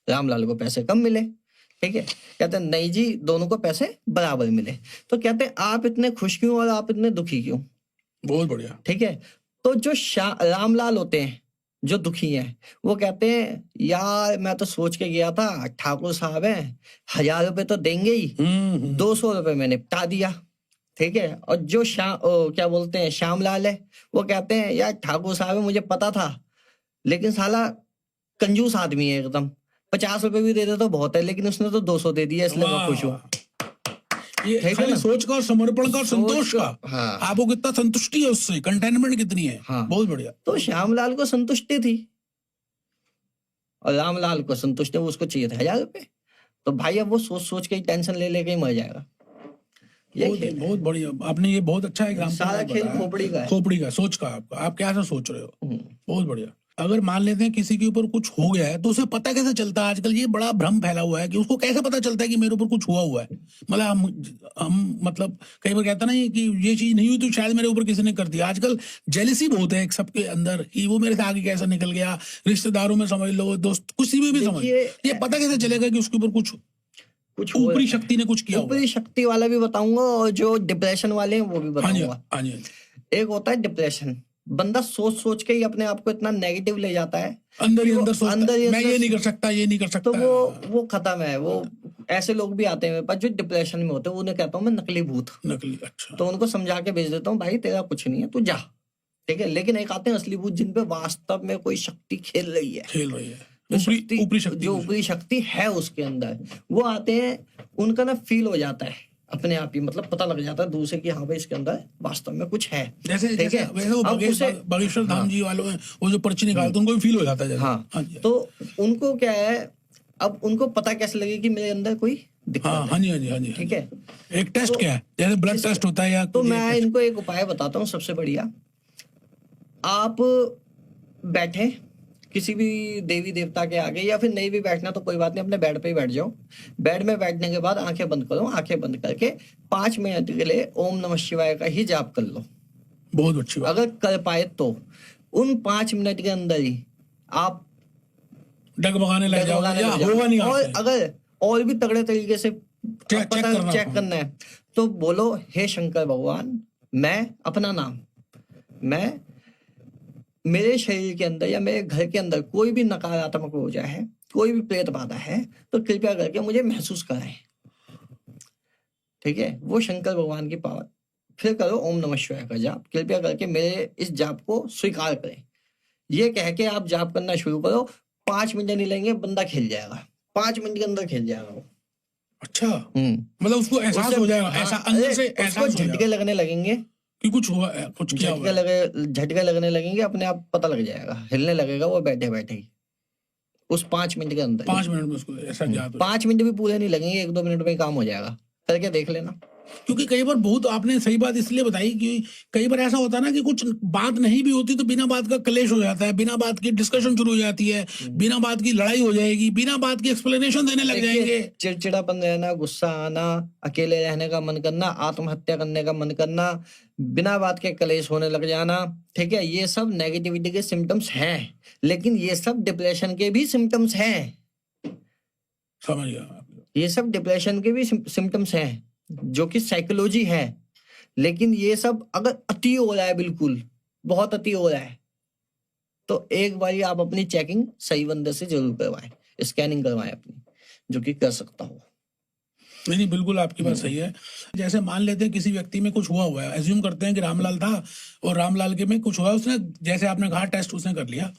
A: रामलाल को पैसे कम मिले। ठीक है, कहते नहीं जी, दोनों को पैसे बराबर मिले। तो कहते आप इतने खुश क्यों और आप इतने दुखी क्यों?
B: बहुत बढ़िया।
A: ठीक है, तो जो रामलाल होते हैं जो दुखी हैं, वो कहते हैं यार मैं तो सोच के गया था ठाकुर साहब हैं, 1000 रुपए तो देंगे ही, 200 रुपए में निपटा दिया। ठीक है, और जो क्या बोलते हैं श्यामलाल है, वो कहते हैं यार ठाकुर साहब है, मुझे पता था, लेकिन साला कंजूस आदमी है एकदम, 50 रुपए भी दे दे तो बहुत है, लेकिन उसने तो 200 दे दिया, इसलिए मैं खुश हूँ।
B: ये खाली सोच का और समर्पण का और संतोष का।
A: हाँ,
B: आपको कितना संतुष्टि है उससे, कंटेनमेंट कितनी है।
A: हाँ,
B: बहुत बढ़िया।
A: तो श्यामलाल को संतुष्टि थी और रामलाल को संतुष्टि, वो उसको चाहिए था 1000 रुपए। तो भाई अब वो सोच सोच के ही टेंशन ले लेके ही मर जाएगा।
B: बहुत बढ़िया, आपने ये बहुत अच्छा एग्जाम्पल।
A: सारा खेल खोपड़ी का है,
B: खोपड़ी का, सोच का। आपका आप क्या सोच रहे हो, बहुत बढ़िया। अगर मान लेते हैं किसी के ऊपर कुछ हो गया है, तो उसे पता कैसे चलता है? आजकल ये बड़ा भ्रम फैला हुआ है कि उसको कैसे पता चलता है कि मेरे ऊपर कुछ हुआ है। मतलब हम मतलब कई बार कहता नहीं कि ये चीज नहीं हुई तो शायद मेरे ऊपर किसी ने कर दिया। आजकल जेलसी बहुत है सबके अंदर कि वो मेरे से आगे कैसे निकल गया, रिश्तेदारों में समझ लो, दोस्त, किसी में भी समझ। ये पता कैसे चलेगा कि उसके ऊपर कुछ ऊपरी शक्ति ने कुछ किया?
A: ऊपरी शक्ति वाला भी बताऊंगा, और जो डिप्रेशन वाले हैं वो भी बताऊंगा। एक होता है डिप्रेशन, बंदा सोच सोच के ही अपने आप को इतना नेगेटिव ले जाता है,
B: अंदर ही अंदर मैं ये नहीं कर सकता, ये नहीं कर सकता,
A: तो वो खत्म है। वो ऐसे लोग भी आते हैं पर जो डिप्रेशन में होते हैं, उन्हें कहता हूँ मैं नकली भूत।
B: नकली, अच्छा।
A: तो उनको समझा के भेज देता हूँ, भाई तेरा कुछ नहीं है, तू जा। ठीक है, लेकिन एक आते हैं असली भूत, जिन पे वास्तव में कोई शक्ति खेल रही है, जो ऊपरी शक्ति है उसके अंदर, वो आते हैं, उनका ना फील हो जाता है अपने आप ही, मतलब पता लग जाता है दूर से कि हाँ भाई इसके अंदर वास्तव में कुछ है।
B: जैसे बागेश्वर धाम जी वालों हैं, वो जो पर्ची निकालते हैं, उनको फील हो जाता है।
A: हाँ, तो उनको क्या है, अब उनको पता कैसे लगे कि मेरे अंदर कोई दिक्कत है।
B: हाँ जी।
A: ठीक है,
B: एक टेस्ट क्या है, जैसे ब्लड टेस्ट होता है या
A: तो मैं इनको एक उपाय बताता हूँ सबसे बढ़िया। आप बैठे किसी भी देवी देवता के आगे, या फिर नहीं भी बैठना तो कोई बात नहीं, अपने बेड पे ही बैठ जाओ। बेड में बैठने के बाद आंखें बंद करो, आंखें बंद करके 5 मिनट के लिए ओम नमः शिवाय का ही जाप कर लो।
B: बहुत अच्छी बात।
A: अगर कर पाए तो उन 5 मिनट के अंदर ही आप
B: डगमगाने लग जाओगे, होगा नहीं।
A: और अगर और भी तगड़े तरीके से चेक करना है तो बोलो, हे शंकर भगवान, मैं अपना नाम, मैं मेरे शरीर के अंदर या मेरे घर के अंदर कोई भी नकारात्मक ऊर्जा है, कोई भी प्रेत बाधा है, तो कृपया करके मुझे महसूस कराएं। ठीक है, वो शंकर भगवान की पावर। फिर करो ओम नमः शिवाय का जाप, कृपया करके मेरे इस जाप को स्वीकार करें। ये कह के आप जाप करना शुरू करो, 5 मिनट नहीं लेंगे, बंदा खेल जाएगा, 5 मिनट के अंदर खेल जाएगा वो।
B: अच्छा, मतलब उसको एहसास हो जाएगा, ऐसा अंदर से एहसास,
A: झटके लगने लगेंगे
B: कि कुछ हुआ है, कुछ किया हुआ है।
A: झटके लगने लगेंगे, अपने आप पता लग जाएगा, हिलने लगेगा वो बैठे बैठे ही उस 5 मिनट के अंदर।
B: 5 मिनट में उसको ऐसा ज्ञात।
A: 5 मिनट भी पूरे नहीं लगेंगे, 1-2 मिनट में काम हो जाएगा, करके देख लेना।
B: क्योंकि कई बार बहुत, आपने सही बात इसलिए बताई कि कई बार ऐसा होता है ना कि कुछ बात नहीं भी होती तो बिना बात का क्लेश हो जाता है, बिना बात की डिस्कशन शुरू हो जाती है, बिना बात की लड़ाई हो जाएगी, बिना बात की एक्सप्लेनेशन देने लग जाएंगे।
A: चिड़चिड़ापन रहना, गुस्सा आना, अकेले रहने का मन करना, आत्महत्या करने का मन करना, बिना बात के क्लेश होने लग जाना। ठीक है, ये सब नेगेटिविटी के सिम्टम्स हैं, लेकिन ये सब डिप्रेशन के भी सिम्टम्स हैं।
B: समझ गया,
A: ये सब डिप्रेशन के भी सिम्टम्स हैं, जो कि साइकोलॉजी है। लेकिन ये सब अगर अति हो रहा है, बिल्कुल बहुत अति हो रहा है, तो एक बार आप अपनी चेकिंग सही बंदे से जरूर करवाएं, स्कैनिंग करवाएं अपनी, जो कि कर सकता हो।
B: नहीं, बिल्कुल आपकी बात सही है। जैसे मान लेते हैं किसी व्यक्ति में कुछ हुआ है, एज्यूम करते हैं कि रामलाल था और रामलाल के में कुछ हुआ, उसने, जैसे आपने कहा, टेस्ट उसने कर लिया,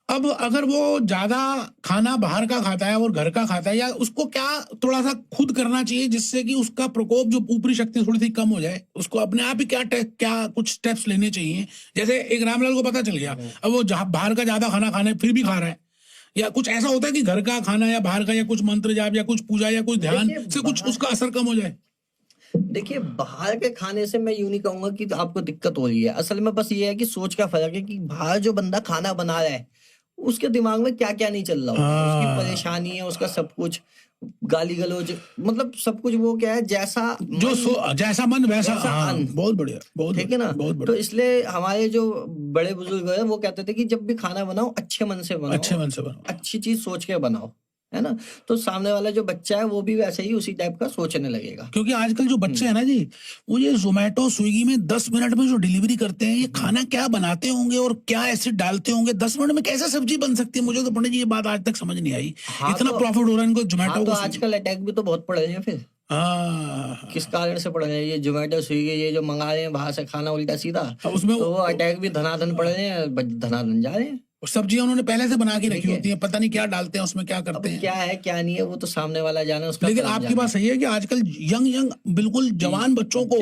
B: अब अगर वो ज्यादा खाना बाहर का खाता है और घर का खाता है, या उसको क्या थोड़ा सा खुद करना चाहिए जिससे कि उसका प्रकोप, जो ऊपरी शक्ति थोड़ी सी कम हो जाए, उसको अपने आप ही क्या कुछ स्टेप्स लेने चाहिए? जैसे एक रामलाल को पता चल गया, अब वो बाहर का ज्यादा खाना खाने फिर भी खा रहा है, या कुछ ऐसा होता है कि घर का खाना या बाहर का, या कुछ मंत्र जाप या कुछ पूजा या कुछ ध्यान से कुछ उसका असर कम हो जाए?
A: देखिए, बाहर के खाने से मैं यूं नहीं कहूंगा कि आपको दिक्कत हो रही है। असल में बस ये है कि सोच का फर्क है कि बाहर जो बंदा खाना बना रहा है उसके दिमाग में क्या क्या नहीं चल रहा होता है, उसकी परेशानी है, उसका सब कुछ, गाली गलौज, मतलब सब कुछ, वो क्या है, जैसा
B: जैसा मन वैसा
A: अन्न।
B: बहुत बढ़िया, बहुत
A: ठीक है ना।
B: बहुत
A: तो
B: बढ़िया।
A: इसलिए हमारे जो बड़े बुजुर्ग हैं वो कहते थे कि जब भी खाना बनाओ अच्छे मन से बनाओ,
B: अच्छे मन से बनाओ,
A: अच्छी चीज सोच के बनाओ, है ना। तो सामने वाला जो बच्चा है वो भी वैसे ही उसी टाइप का सोचने लगेगा।
B: क्योंकि आजकल जो बच्चे हैं ना जी, वो ये जोमेटो स्विगी में 10 मिनट में जो डिलीवरी करते हैं, ये खाना क्या बनाते होंगे और क्या एसिड डालते होंगे, 10 मिनट में कैसे सब्जी बन सकती है? मुझे तो पंडित जी ये बात आज तक समझ नहीं आई। इतना
A: तो
B: प्रॉफिट हो रहा है इनको जोमेटो
A: हाँ, तो
B: को।
A: आजकल अटैक भी तो बहुत पड़ रहे हैं फिर। किस कारण से पड़ रहे हैं? ये जोमेटो स्विगी ये जो मंगा रहे हैं बाहर से खाना उल्टा सीधा,
B: उसमें
A: तो वो अटैक भी धनाधन पड़ रहे हैं, धनाधन जा रहे हैं।
B: सब्जियां उन्होंने पहले से बना के रखी होती हैं, पता नहीं क्या डालते हैं उसमें, क्या करते हैं,
A: क्या है क्या नहीं है, वो तो सामने वाला जाने, उसका
B: लेकिन आपकी बात सही है कि आजकल यंग बिल्कुल जवान बच्चों को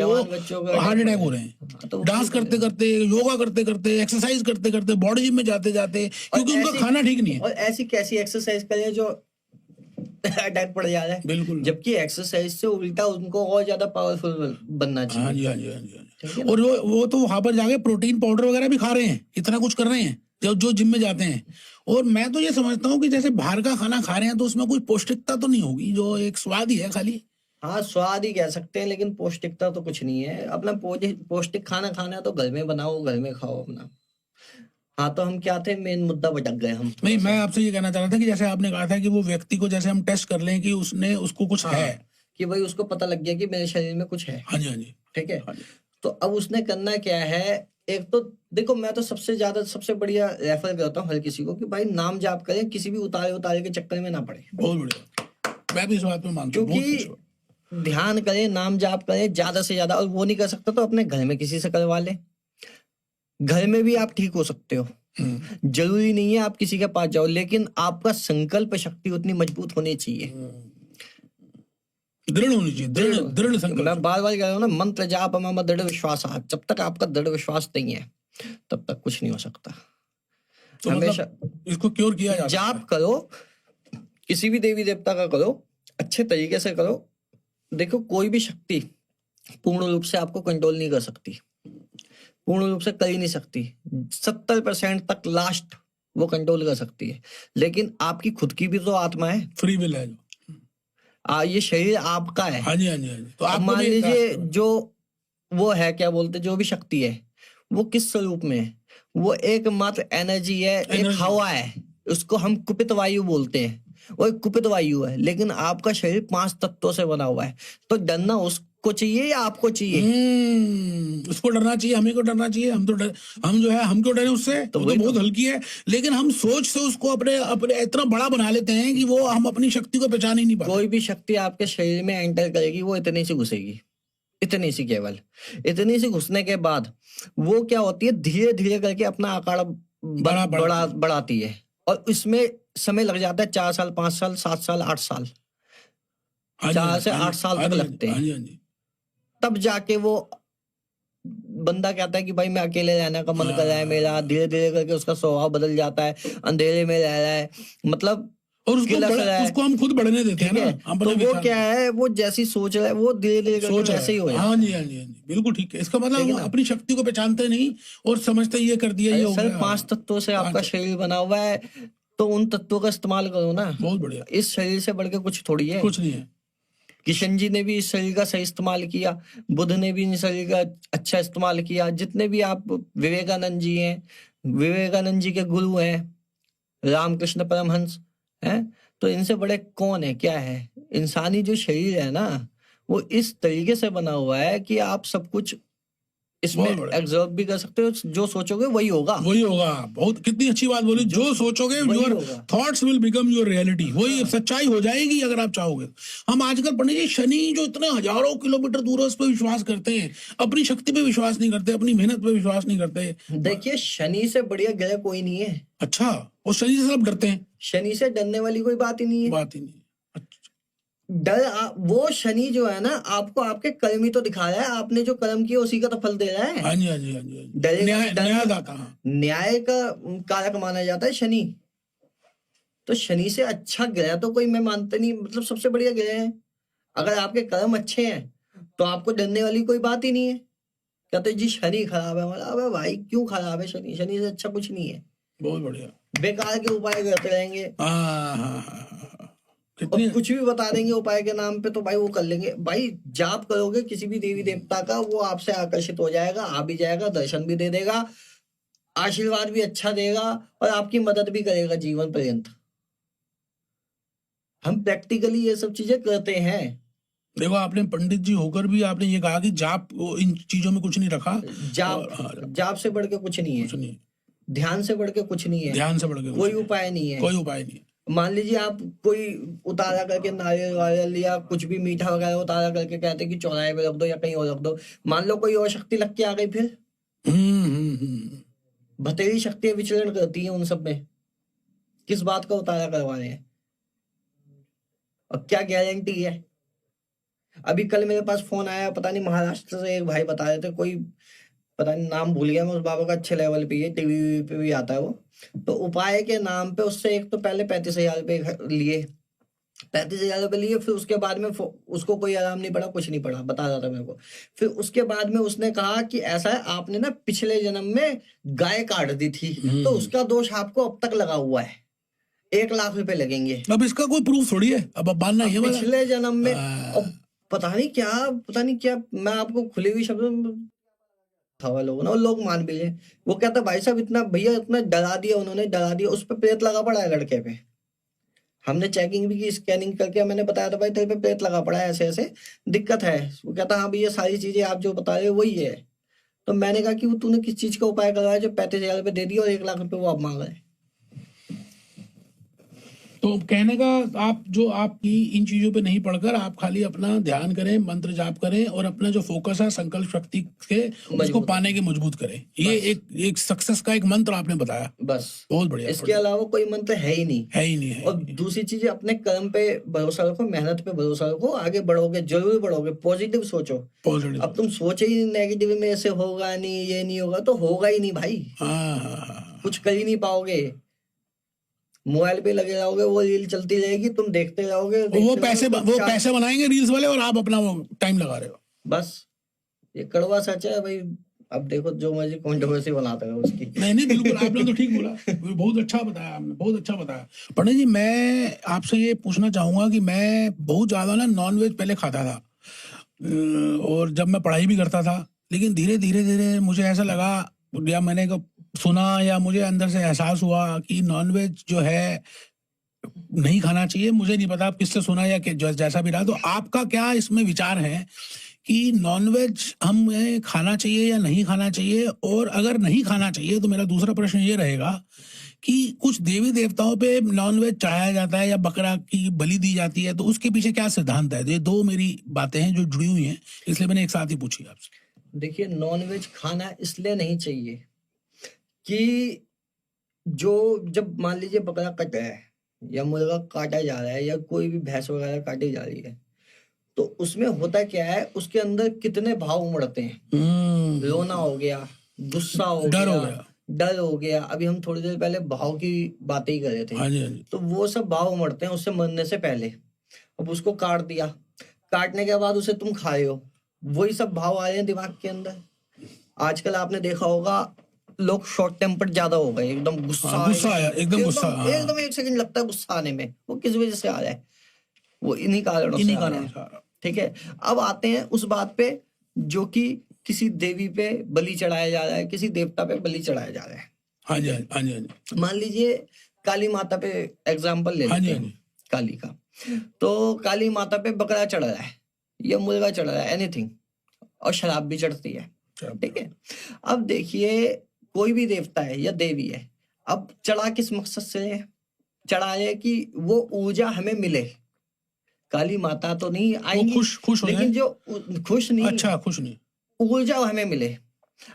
B: हार्ट अटैक हो रहे हैं, तो डांस करते करते, योगा करते करते, एक्सरसाइज करते करते, बॉडी जिम में जाते जाते, क्योंकि उनका खाना ठीक नहीं है।
A: और ऐसी कैसी एक्सरसाइज करें जो अटैक पड़ जा रहा है?
B: बिल्कुल।
A: जबकि एक्सरसाइज से उल्टा उनको और ज्यादा पावरफुल बनना चाहिए।
B: हाँ जी, हाँ जी, हाँ जी, हाँ जी। और वो तो वहां पर जाके प्रोटीन पाउडर वगैरह भी खा रहे हैं, इतना कुछ कर रहे हैं जो जिम में जाते हैं। और मैं तो ये समझता हूँ कि जैसे बाहर का खाना खा रहे हैं तो उसमें कोई पौष्टिकता तो नहीं होगी, जो एक स्वाद ही है खाली।
A: हाँ, स्वाद ही कह सकते हैं, लेकिन पौष्टिकता तो कुछ नहीं है। अपना पौष्टिक खाना खाना है तो घर में बनाओ, घर में खाओ अपना। हाँ, तो हम क्या थे, मेन मुद्दा भटक गए हम।
B: नहीं, मैं आपसे ये कहना चाह रहा था कि जैसे आपने कहा था कि वो व्यक्ति को जैसे हम टेस्ट कर लें कि उसको कुछ है,
A: कि भाई उसको पता लग गया कि मेरे शरीर में कुछ है।
B: हाँ जी, हाँ जी,
A: ठीक है। तो अब उसने करना क्या है? एक तो देखो, मैं तो सबसे बढ़िया रेफर करता हूँ हर किसी को कि भाई नाम जाप करें, किसी भी उतारे के चक्कर में ना पड़े।
B: बहुत बढ़िया, मैं भी इस बात में मानता हूँ।
A: क्योंकि ध्यान करें, नाम जाप करें ज्यादा से ज्यादा, और वो नहीं कर सकता तो अपने घर में किसी से करवा ले। घर में भी आप ठीक हो सकते हो, जरूरी नहीं है आप किसी के पास जाओ, लेकिन आपका संकल्प शक्ति उतनी मजबूत होनी चाहिए,
B: दृढ़ होनी चाहिए, दृढ़ संकल्प।
A: मैं बार बार कह रहा हूँ ना, मंत्र जाप मम दृढ़ विश्वास। जब तक आपका दृढ़ विश्वास नहीं है तब तक कुछ नहीं हो सकता।
B: तो हमेशा इसको क्योर किया जाता है।
A: जाप करो, किसी भी देवी देवता का करो, अच्छे तरीके से करो। देखो, कोई भी शक्ति पूर्ण रूप से आपको कंट्रोल नहीं कर सकती, पूर्ण रूप से कर ही नहीं सकती। 70% तक लास्ट वो कंट्रोल कर सकती है, लेकिन आपकी खुद की भी तो आत्मा है,
B: फ्री विल है।
A: ये शरीर आपका है।
B: हाँ जी, हाँ जी, हाँ जी। तो आप
A: मान लीजिए जो वो है, क्या बोलते, जो भी शक्ति है वो किस स्वरूप में है? वो एकमात्र एनर्जी है, एक हवा है, उसको हम कुपित वायु बोलते हैं। वो एक कुपित वायु है, लेकिन आपका शरीर 5 तत्वों से बना हुआ है। तो डरना उसको चाहिए या आपको चाहिए?
B: उसको डरना चाहिए, हमें को डरना चाहिए। हम जो है, हम क्यों डरे उससे? तो बहुत हल्की है, लेकिन हम सोच से उसको अपने इतना बड़ा बना लेते हैं कि वो हम अपनी शक्ति को पहचान ही नहीं पाते।
A: कोई भी शक्ति आपके शरीर में एंटर करेगी, वो इतनी सी घुसेगी, इतनी सी, केवल इतनी सी घुसने के बाद वो क्या होती है, धीरे धीरे करके अपना आकार बढ़ाती है, और इसमें समय लग जाता है 4 साल, 5 साल, 7 साल, 8 साल, 4 से 8 साल तक लगते हैं। तब जाके वो बंदा कहता है कि भाई मैं अकेले रहने का मन कर रहा है मेरा। धीरे धीरे करके उसका स्वभाव बदल जाता है, अंधेरे में रह रहा है, मतलब,
B: और उसको हम खुद बढ़ने देते हैं ना।
A: तो वो क्या है, वो जैसी सोच रहा है वो धीरे धीरे करके वैसे ही हो जाता है।
B: हाँ जी, हाँ जी, हाँ जी, बिल्कुल ठीक है। इसका मतलब अपनी शक्ति को पहचानते नहीं और समझते ये कर दिया, ये हो गया।
A: 5 तत्वों से आपका शरीर बना हुआ है, तो उन तत्वों का इस्तेमाल करो ना।
B: बहुत बढ़िया।
A: इस शरीर से बढ़ के कुछ थोड़ी है,
B: कुछ नहीं है।
A: किशन जी ने भी इस शरीर का सही इस्तेमाल किया, बुद्ध ने भी इस शरीर का अच्छा इस्तेमाल किया, जितने भी आप, विवेकानंद जी हैं, विवेकानंद जी के गुरु हैं, रामकृष्ण परमहंस हैं, तो इनसे बड़े कौन है, क्या है? इंसानी जो शरीर है ना, वो इस तरीके से बना हुआ है कि आप सब कुछ इसमें
B: बहुत बढ़िया।
A: एग्जॉर्ब भी कर सकते हो, जो सोचोगे वही होगा।
B: वही होगा। बहुत कितनी अच्छी बात बोली, जो सोचोगे
A: वही
B: योर
A: होगा।
B: Thoughts will become your reality, वही सच्चाई हो जाएगी अगर आप चाहोगे। हम आजकल पंडित जी शनि जो इतने हजारों किलोमीटर दूर है उस पर विश्वास करते हैं, अपनी शक्ति पे विश्वास नहीं करते, अपनी मेहनत पे विश्वास नहीं करते।
A: देखिए शनि से बढ़िया ग्रह कोई नहीं है।
B: अच्छा, और शनि से सब डरते हैं?
A: शनि से डरने वाली कोई बात ही नहीं है।
B: बात ही नहीं।
A: वो शनि जो है ना, आपको आपके कर्म ही तो दिखा रहा है, आपने जो कर्म किया उसी का तो फल दे रहा है।
B: हाँ जी, हाँ जी, हाँ जी, हाँ जी।
A: डरेगा,
B: न्यायदाता। हाँ।
A: न्याय का कारक माना जाता है शनि। तो शनि से अच्छा ग्रह तो कोई मैं मानता नहीं, मतलब सबसे बढ़िया ग्रह है। अगर आपके कर्म अच्छे हैं तो आपको डरने वाली कोई बात ही नहीं है। कहते जी शनि खराब है हमारा, अबे भाई क्यों खराब है शनि? शनि से अच्छा कुछ नहीं है।
B: बहुत बढ़िया।
A: बेकार के उपाय करते रहेंगे
B: हाँ हाँ हाँ हाँ।
A: और
B: कितनी
A: कुछ भी बता देंगे उपाय के नाम पे, तो भाई वो कर लेंगे। भाई जाप करोगे किसी भी देवी देवता का, वो आपसे आकर्षित हो जाएगा, आ भी जाएगा, दर्शन भी दे देगा, आशीर्वाद भी अच्छा देगा और आपकी मदद भी करेगा जीवन पर्यंत। हम प्रैक्टिकली ये सब चीजें करते हैं।
B: देखो, आपने पंडित जी होकर भी आपने ये कहा कि जाप इन चीजों में कुछ नहीं रखा।
A: जाप से बढ़ के कुछ नहीं है,
B: कुछ नहीं,
A: ध्यान से बढ़ के कुछ नहीं है,
B: ध्यान से बढ़ के
A: कोई उपाय नहीं है।
B: कोई उपाय नहीं।
A: मान लीजिए आप कोई उतारा करके नारियल वारियल या कुछ भी मीठा वगैरह उतारा करके कहते कि चौराहे पे रख दो या कहीं और रख दो, मान लो कोई और शक्ति लग के आ गई, फिर बतेरी शक्तियां विचरण करती हैं उन सब में, किस बात का उतारा करवा रहे हैं और क्या गारंटी है? अभी कल मेरे पास फोन आया, पता नहीं महाराष्ट्र से एक भाई बता रहे थे, कोई पता नहीं नाम भूल गया मैं, उस बाबा का अच्छे लेवल पे, टीवी पे भी आता है वो। तो उपाय के नाम पे उससे एक तो पहले 35,000 रुपये लिए, 35,000 रुपये लिए, फिर उसके बाद में उसको कोई आराम नहीं पड़ा, कुछ नहीं पड़ा, बता रहा था मेरे को। फिर उसके बाद में उसने कहा कि ऐसा है, आपने ना पिछले जन्म में गाय काट दी थी, तो उसका दोष आपको अब तक लगा हुआ है, 1 लाख रुपए लगेंगे।
B: अब इसका कोई प्रूफ थोड़ी है, अब मानना ही है
A: पिछले जन्म में। अब पता नहीं क्या, मैं आपको खुले हुई शब्दों था लोगों ने, और लोग मान भी लें। वो कहता भाई साहब इतना, भैया इतना डरा दिया उन्होंने, डरा दिया, उस पर प्रेत लगा पड़ा है लड़के पे। हमने चेकिंग भी की, स्कैनिंग करके मैंने बताया था भाई तेरे पे प्रेत लगा पड़ा है, ऐसे ऐसे दिक्कत है। वो कहता हाँ भैया सारी चीजें आप जो बता रहे हो वही है। तो मैंने कहा कि वो तूने किस चीज का उपाय करवाया जो 35,000 रुपये दे दिया और 1 लाख रुपये वो आप मांग रहे हैं?
B: तो कहने का आपकी इन चीजों पे नहीं पढ़कर आप खाली अपना ध्यान करें, मंत्र जाप करें और अपना जो फोकस है संकल्प शक्ति के उसको पाने के मजबूत करें। ये एक सक्सेस का एक मंत्र आपने बताया, बस बहुत बढ़िया।
A: इसके अलावा कोई मंत्र है ही नहीं,
B: है ही नहीं है।
A: और दूसरी चीज, अपने कर्म पे भरोसा रखो, मेहनत पे भरोसा रखो, आगे बढ़ोगे, जरूर बढ़ोगे। पॉजिटिव सोचो। अब तुम सोचे ही नेगेटिव में, ऐसे होगा नहीं, ये नहीं होगा, तो होगा ही नहीं भाई। कुछ कर ही नहीं पाओगे। मोबाइल पे लगे रहोगे, वो रील चलती रहेगी, तुम देखते रहोगे,
B: वो पैसे बनाएंगे रील्स वाले और आप अपना वो टाइम लगा रहे हो। बस
A: ये कड़वा सच है भाई। अब देखो जो मर्जी कंट्रोवर्सी बनाते हो उसकी।
B: नहीं बिल्कुल, आपने तो ठीक बोला, बहुत अच्छा बताया आपने, बहुत अच्छा बताया। पंडित जी, मैं आपसे ये पूछना चाहूंगा कि मैं बहुत ज्यादा ना नॉनवेज पहले खाता था, और जब मैं पढ़ाई भी करता था, लेकिन धीरे धीरे मुझे ऐसा लगा, या मैंने सुना या मुझे अंदर से एहसास हुआ कि नॉनवेज जो है नहीं खाना चाहिए। मुझे नहीं पता आप किससे सुना या जैसा भी रहा, तो आपका क्या इसमें विचार है कि नॉनवेज हमें खाना चाहिए या नहीं खाना चाहिए? और अगर नहीं खाना चाहिए तो मेरा दूसरा प्रश्न ये रहेगा कि कुछ देवी देवताओं पे नॉनवेज चढ़ाया जाता है या बकरा की बलि दी जाती है, तो उसके पीछे क्या सिद्धांत है? ये दो मेरी बातें हैं जो जुड़ी हुई हैं, इसलिए मैंने एक साथ ही पूछी आपसे।
A: देखिए, नॉनवेज खाना इसलिए नहीं चाहिए कि जब मान लीजिए बकरा कटा है या मुर्गा काटा जा रहा है या कोई भी भैंस वगैरह काटी जा रही है, तो उसमें होता क्या है, उसके अंदर कितने भाव उमड़ते हैं। रोना हो गया, गुस्सा हो गया, डर हो गया। अभी हम थोड़ी देर पहले भाव की बातें ही कर रहे थे।
B: हाँ जी।
A: तो वो सब भाव उमड़ते हैं उससे मरने से पहले। अब उसको काट दिया, काटने के बाद उसे तुम खा रहे हो, वही सब भाव आ रहे हैं दिमाग के अंदर। आजकल आपने देखा होगा लोग शॉर्ट टेम्पर ज्यादा हो गए, एकदम एकदम 1 सेकंड लगता है गुस्सा आने में। वो किस वजह से आ रहा है? वो इन्हीं कारणों से। ठीक है, अब आते हैं उस बात पे जो कि किसी देवी पे बलि चढ़ाया जा रहा है, किसी देवता पे बलि चढ़ाया जा रहा है।
B: हाँ जी।
A: मान लीजिए काली माता पे एग्जाम्पल ले लेते हैं, काली का। तो काली माता पे बकरा चढ़ रहा है या मुर्गा चढ़ रहा है, एनीथिंग, और शराब भी चढ़ती है। ठीक है। अब देखिए, कोई भी देवता है या देवी है, अब चढ़ा किस मकसद से है? चढ़ा है कि वो ऊर्जा हमें मिले। काली माता तो नहीं
B: वो
A: आएंगी,
B: खुश हो जाए।
A: लेकिन जो खुश नहीं,
B: अच्छा, खुश नहीं।
A: ऊर्जा हमें मिले।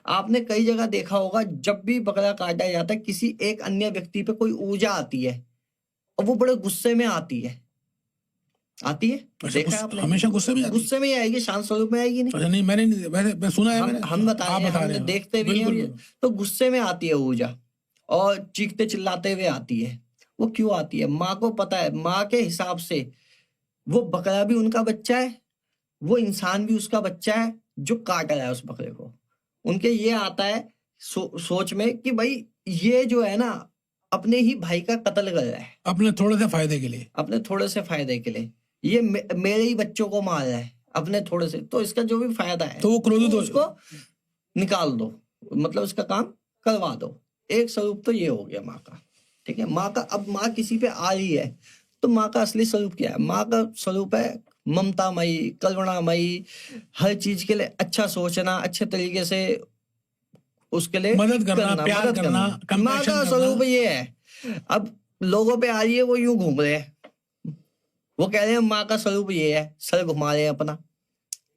A: आपने कई जगह देखा होगा, जब भी बकरा काटा जाता है, किसी एक अन्य व्यक्ति पे कोई ऊर्जा आती है और वो बड़े गुस्से में आती है।
B: अच्छा,
A: देखा आपने?
B: हमेशा गुस्से में आती है?
A: गुस्से में आएगी, शांत स्वरूप में आएगी नहीं।
B: अच्छा, नहीं, मैंने सुना है।
A: हम बता
B: आप
A: रहे हैं,
B: बता
A: हमने
B: रहे हैं।
A: देखते भी हैं।
B: बिल्कुल।
A: तो गुस्से में आती है ऊर्जा और चीखते चिल्लाते हुए आती है। वो क्यों आती है? माँ को पता है, माँ के हिसाब से वो बकरा भी उनका बच्चा है, वो इंसान भी उसका बच्चा है जो काट रहा है उस बकरे को। उनके ये आता है सोच में कि भाई ये जो है ना, अपने ही भाई का कत्ल कर रहा है,
B: अपने थोड़े से फायदे के लिए।
A: अपने थोड़े से फायदे के लिए। ये मेरे ही बच्चों को मार रहा है अपने थोड़े से, तो इसका जो भी फायदा है
B: तो वो क्रोधित हो,
A: उसको निकाल दो, मतलब इसका काम करवा दो। एक स्वरूप तो ये हो गया माँ का। ठीक है, माँ का। अब माँ किसी पे आ रही है तो माँ का असली स्वरूप क्या है? माँ का स्वरूप है ममतामयी, करुणामयी, हर चीज के लिए अच्छा सोचना, अच्छे तरीके से उसके लिए
B: मदद करना, प्यार करना,
A: माँ
B: compassion
A: का
B: करना।
A: स्वरूप ये है। अब लोगों पे आ रही है, वो यूं घूम रहे हैं, वो कह रहे हैं माँ का स्वरूप ये है, सर घुमा रहे हैं अपना।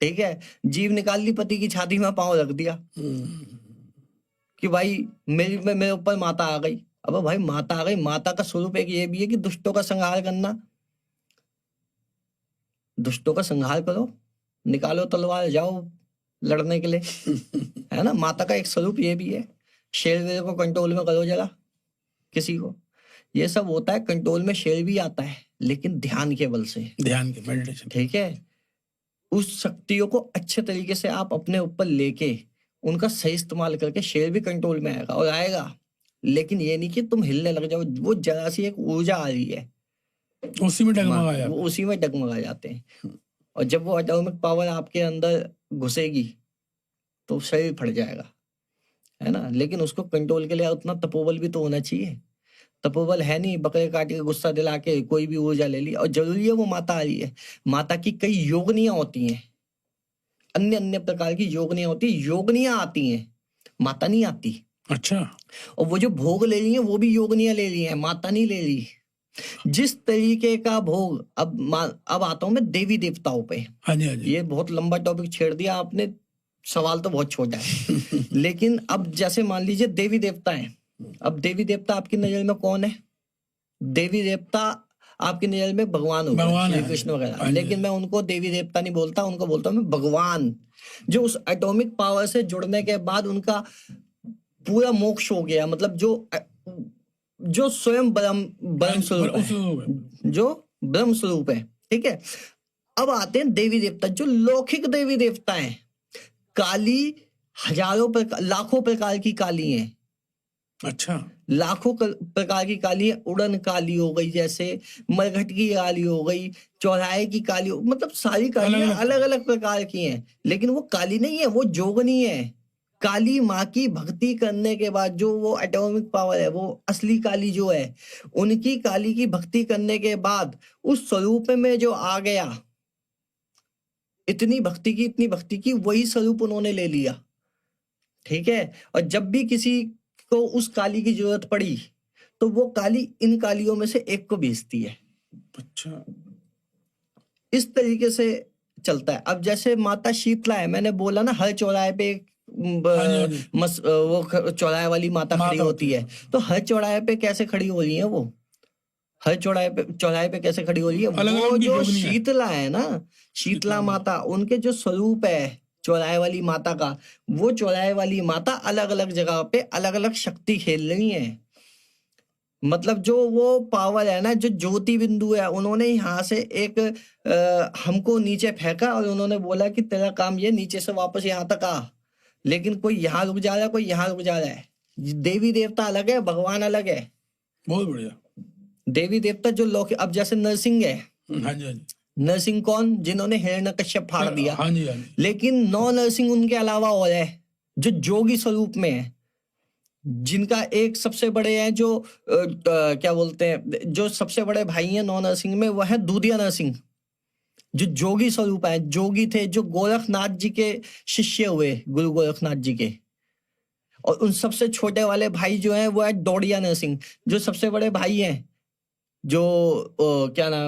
A: ठीक है, जीभ निकाल ली, पति की छाती में पांव रख दिया कि भाई मेरे ऊपर माता आ गई। अब भाई माता आ गई, माता का स्वरूप एक ये भी है कि दुष्टों का संहार करना। दुष्टों का संहार करो, निकालो तलवार, जाओ लड़ने के लिए, है ना। माता का एक स्वरूप ये भी है। शेर वेर को कंट्रोल में करो जरा, किसी को। ये सब होता है, कंट्रोल में शेर भी आता है, लेकिन ध्यान के बल से,
B: ध्यान के, मेडिटेशन।
A: ठीक है, उस शक्तियों को अच्छे तरीके से आप अपने ऊपर लेके उनका सही इस्तेमाल करके शेर भी कंट्रोल में आएगा, और आएगा। लेकिन ये नहीं कि तुम हिलने लग जाओ, वो जरा सी एक ऊर्जा आ रही है,
B: उसी में डगमगा जाते हैं।
A: वो उसी में डगमगा जाते हैं। और जब वो एटॉमिक पावर आपके अंदर घुसेगी तो शरीर फट जाएगा, है ना। लेकिन उसको कंट्रोल के लिए उतना तपोबल भी तो होना चाहिए। तपोबल है नहीं, बकरे काट के गुस्सा दिला के कोई भी ऊर्जा ले ली। और जरूरी है वो माता आ रही है, माता की कई योगनियां होती हैं, अन्य अन्य प्रकार की योगनियां होती है, योगनियां आती हैं, माता नहीं आती।
B: अच्छा।
A: और वो जो भोग ले ली है वो भी योगनियां ले ली है, माता नहीं ले ली। जिस तरीके का भोग, अब आता हूं मैं देवी देवताओं पे।
B: हाँ जी, हाँ जी।
A: ये बहुत लंबा टॉपिक छेड़ दिया आपने, सवाल तो बहुत छोटा है। लेकिन अब जैसे मान लीजिए देवी देवता है, अब देवी देवता आपकी नजर में कौन है? देवी देवता आपकी नजर में भगवान हो गए, श्री कृष्ण वगैरह। लेकिन मैं उनको देवी देवता नहीं बोलता, उनको बोलता हूँ मैं भगवान। जो उस एटॉमिक पावर से जुड़ने के बाद उनका पूरा मोक्ष हो गया, मतलब जो स्वयं ब्रह्म स्वरूप है, जो ब्रह्म स्वरूप है। ठीक है, अब आते हैं देवी देवता, जो लौकिक देवी देवता हैं। काली हजारों लाखों प्रकार की काली हैं।
B: अच्छा।
A: लाखों प्रकार की काली है। उड़न काली हो गई, जैसे मरघट की काली हो गई, चौराहे की काली हो, मतलब सारी कालियां अलग अलग प्रकार की हैं। लेकिन वो काली नहीं है, वो जोगनी है। काली माँ की भक्ति करने के बाद जो वो एटॉमिक पावर है, वो असली काली जो है, उनकी काली की भक्ति करने के बाद उस स्वरूप में जो आ गया, इतनी भक्ति की वही स्वरूप उन्होंने ले लिया। ठीक है, और जब भी किसी को उस काली की जरूरत पड़ी तो वो काली इन कालियों में से एक को भेजती है।
B: अच्छा,
A: इस तरीके से चलता है। अब जैसे माता शीतला है, मैंने बोला ना हर चौराहे पे वो चौराहे वाली माता खड़ी होती है। तो हर चौराहे पे कैसे खड़ी हो रही है वो? हर चौराहे पे कैसे खड़ी हो रही है? वो जो शीतला है ना, शीतला माता, उनके जो स्वरूप है चौराहे वाली माता का, वो चौराहे वाली माता अलग अलग जगह पे अलग अलग शक्ति खेल रही है। मतलब जो वो पावर है ना, जो ज्योति बिंदु है, उन्होंने यहाँ से एक हमको नीचे फेंका और उन्होंने बोला कि तेरा काम ये, नीचे से वापस यहाँ तक आ। लेकिन कोई यहाँ रुक जा रहा है, कोई यहाँ रुक जा रहा है। देवी देवता अलग है, भगवान अलग है।
B: बहुत बढ़िया।
A: देवी देवता जो लोग, अब जैसे नरसिंह है।
B: हाँ जी, हाँ जी।
A: नरसिंह कौन? जिन्होंने हिरण्यकश्यप फाड़ दिया।
B: हाँ जी, हाँ जी।
A: लेकिन 9 नरसिंह उनके अलावा और है जो जोगी स्वरूप में है, जिनका एक सबसे बड़े हैं, जो क्या बोलते हैं, जो सबसे बड़े भाई हैं 9 नरसिंह में, वह है दूधिया नरसिंह। जो जोगी स्वरूप है, जोगी थे, जो गोरखनाथ जी के शिष्य हुए, गुरु गोरखनाथ जी के। और उन सबसे छोटे वाले भाई जो है वो है डोडिया नरसिंह। जो सबसे बड़े भाई हैं, जो क्या ना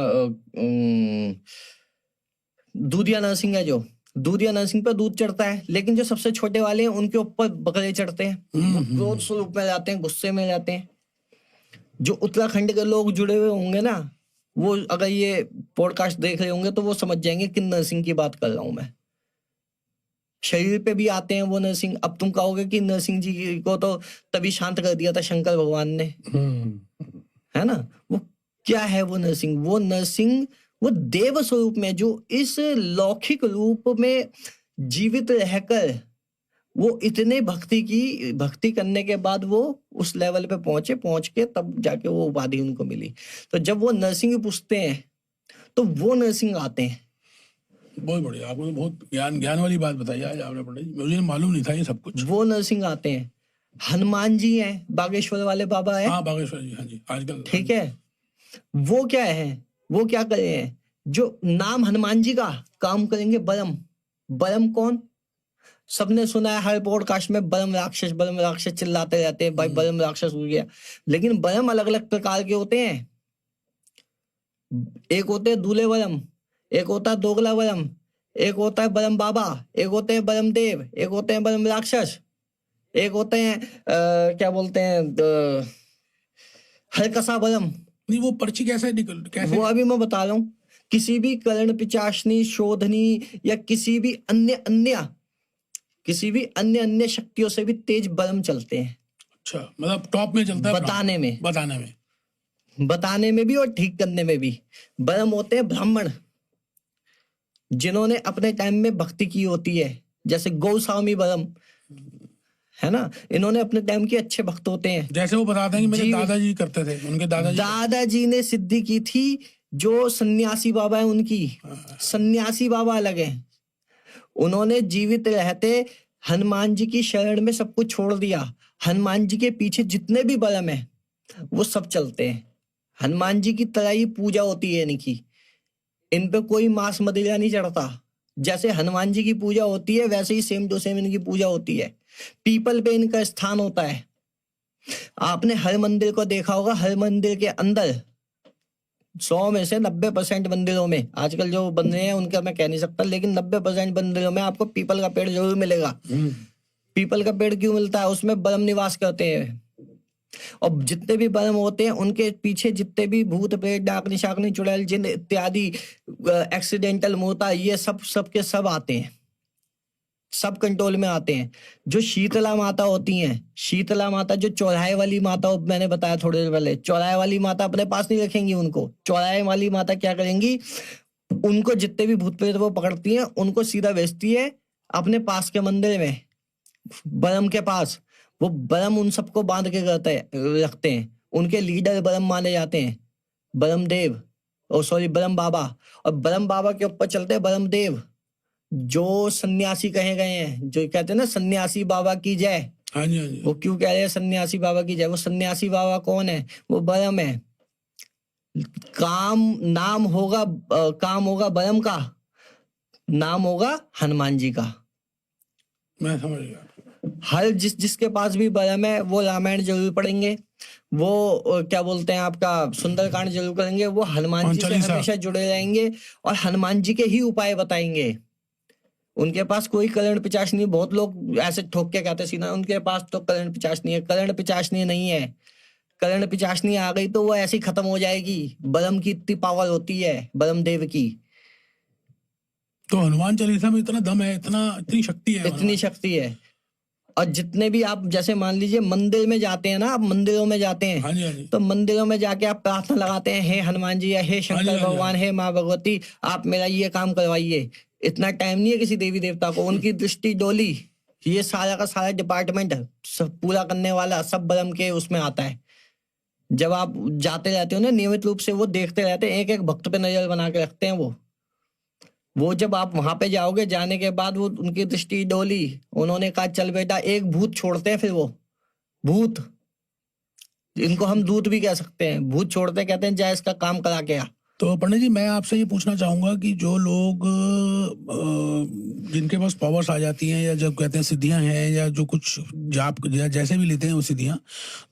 A: दूधिया नरसिंह है, जो दूधिया नरसिंह पर दूध चढ़ता है, लेकिन जो सबसे छोटे वाले हैं उनके ऊपर बकरे चढ़ते हैं, वो क्रोध स्वरूप में जाते हैं, गुस्से में जाते हैं। जो उत्तराखंड के लोग जुड़े हुए होंगे ना, वो अगर ये पॉडकास्ट देख रहे होंगे तो वो समझ जाएंगे किन नरसिंह की बात कर रहा हूं मैं। शरीर पे भी आते हैं वो नरसिंह। अब तुम कहोगे कि नरसिंह जी को तो तभी शांत कर दिया था शंकर भगवान ने, है ना। वो क्या है वो नरसिंह? वो नरसिंह वो देव स्वरूप में, जो इस लौकिक रूप में जीवित रहकर वो इतने भक्ति करने के बाद वो उस लेवल पे पहुंच के तब जाके वो उपाधि उनको मिली। तो जब वो नरसिंह पूछते हैं तो वो नरसिंह आते हैं।
B: बहुत बढ़िया, आपको तो बहुत ज्ञान वाली बात बताई आज आपने पंडित जी, मुझे मालूम नहीं था ये सब कुछ।
A: वो नरसिंह आते हैं। हनुमान जी हैं, बागेश्वर वाले बाबा है।
B: हाँ, बागेश्वर जी, हाँ जी, आजकल।
A: ठीक है, वो क्या है, वो क्या कर रहे हैं? जो नाम हनुमान जी का काम करेंगे बलम। बलम कौन? सबने सुना है हर पॉडकास्ट में बलम राक्षस चिल्लाते रहते हैं, भाई बलम राक्षस हो गया। लेकिन बलम अलग अलग प्रकार के होते हैं। एक होते हैं दूल्हे बलम, एक होता है दोगला बलम, एक होता है बलम बाबा, एक होते हैं बलम देव, एक होते हैं बलम राक्षस, एक होते हैं क्या बोलते हैं हरकसा बलम।
B: नहीं, वो पर्ची कैसे कैसे?
A: वो अभी मैं बता रहा हूँ। किसी भी कर्ण पिचाशनी, शोधनी या किसी भी अन्य शक्तियों से भी तेज बलम चलते हैं।
B: अच्छा, मतलब टॉप में चलता है
A: बताने में भी और ठीक करने में भी। बलम होते हैं ब्राह्मण, जिन्होंने अपने टाइम में भक्ति की होती है, जैसे गौस्वामी बलम, है ना। इन्होंने अपने टाइम के अच्छे भक्त होते हैं।
B: जैसे वो बताते हैं कि मेरे दादाजी करते थे, उनके
A: दादाजी ने सिद्धि की थी। जो सन्यासी बाबा है उनकी, सन्यासी बाबा अलग है। उन्होंने जीवित रहते हनुमान जी की शरण में सब कुछ छोड़ दिया। हनुमान जी के पीछे जितने भी बलम है वो सब चलते हैं। हनुमान जी की तरह ही पूजा होती है इनकी। इन पे कोई मांस मदिरा नहीं चढ़ता। जैसे हनुमान जी की पूजा होती है वैसे ही सेम टू सेम इनकी पूजा होती है। पीपल पे इनका स्थान होता है। आपने हर मंदिर को देखा होगा, हर मंदिर के अंदर 100 में से 90% मंदिरों में, आजकल जो बन रहे हैं उनका मैं कह नहीं सकता, लेकिन 90% मंदिरों में आपको पीपल का पेड़ जरूर मिलेगा। पीपल का पेड़ क्यों मिलता है? उसमें बलम निवास करते हैं। और जितने भी बलम होते हैं उनके पीछे जितने भी भूत प्रेत डाकनी शाकनी चुड़ैल जिन इत्यादि एक्सीडेंटल मोता, ये सबके सब आते हैं, सब कंट्रोल में आते हैं। जो शीतला माता होती हैं, शीतला माता जो चौराहे वाली माता, मैंने बताया थोड़ी देर पहले, चौराहे वाली माता अपने पास नहीं रखेंगी उनको। चौराहे वाली माता क्या करेंगी, उनको जितने भी भूत प्रेत वो पकड़ती हैं उनको सीधा भेजती है अपने पास के मंदिर में, बलम के पास। वो बलम उन सबको बांध के रखते हैं। उनके लीडर बलम माने जाते हैं, बलम देव, बलम बाबा। और बलम बाबा के ऊपर चलते हैं बलम देव, जो सन्यासी कहे गए हैं, जो कहते हैं ना सन्यासी बाबा की जय।
B: हाँ जी, हाँ जी।
A: वो क्यों कह रहे हैं सन्यासी बाबा की जय? वो सन्यासी बाबा कौन है? वो बलम है। काम होगा बलम का, नाम होगा हनुमान जी का।
B: मैं समझ गया।
A: हर जिसके पास भी बलम है वो रामायण जरूर पढ़ेंगे, वो क्या बोलते हैं आपका सुंदरकांड जरूर करेंगे, वो हनुमान जी से हमेशा जुड़े रहेंगे और हनुमान जी के ही उपाय बताएंगे। उनके पास कोई करण पिचाश नहीं। बहुत लोग ऐसे ठोक के कहते सीना, उनके पास तो करण पिचाश नहीं है। करण पिचाशनी नहीं है। करण पिचाशनी आ गई तो वो ऐसे ही खत्म हो जाएगी। बलम की इतनी पावर होती है, बलम देव की।
B: तो हनुमान चालीसा में इतना दम है, इतनी शक्ति है,
A: इतनी शक्ति है। और जितने भी आप जैसे मान लीजिए मंदिर में जाते हैं ना, आप मंदिरों में जाते हैं,
B: हाँ जी, हाँ जी।
A: तो मंदिरों में जाके आप प्रार्थना लगाते हैं, हे हनुमान जी या हे शंकर भगवान, हे माँ भगवती, आप मेरा ये काम करवाइए। इतना टाइम नहीं है किसी देवी देवता को। उनकी दृष्टि डोली, ये सारा का सारा डिपार्टमेंट सब पूरा करने वाला सब बलम के उसमें आता है। जब आप जाते रहते हो ना नियमित रूप से, वो देखते रहते हैं, एक एक भक्त पे नजर बना के रखते हैं वो जब आप वहां पे जाओगे, जाने के बाद वो उनकी दृष्टि डोली, उन्होंने कहा चल बेटा, एक भूत छोड़ते हैं। फिर वो भूत, इनको हम दूत भी कह सकते हैं, भूत छोड़ते कहते हैं जा इसका काम करा के आ।
B: तो पंडित जी मैं आपसे ये पूछना चाहूंगा कि जो लोग जिनके पास पावर्स आ जाती हैं या जब कहते हैं सिद्धियां हैं या जो कुछ जाप या जैसे भी लेते हैं वो सिद्धियां,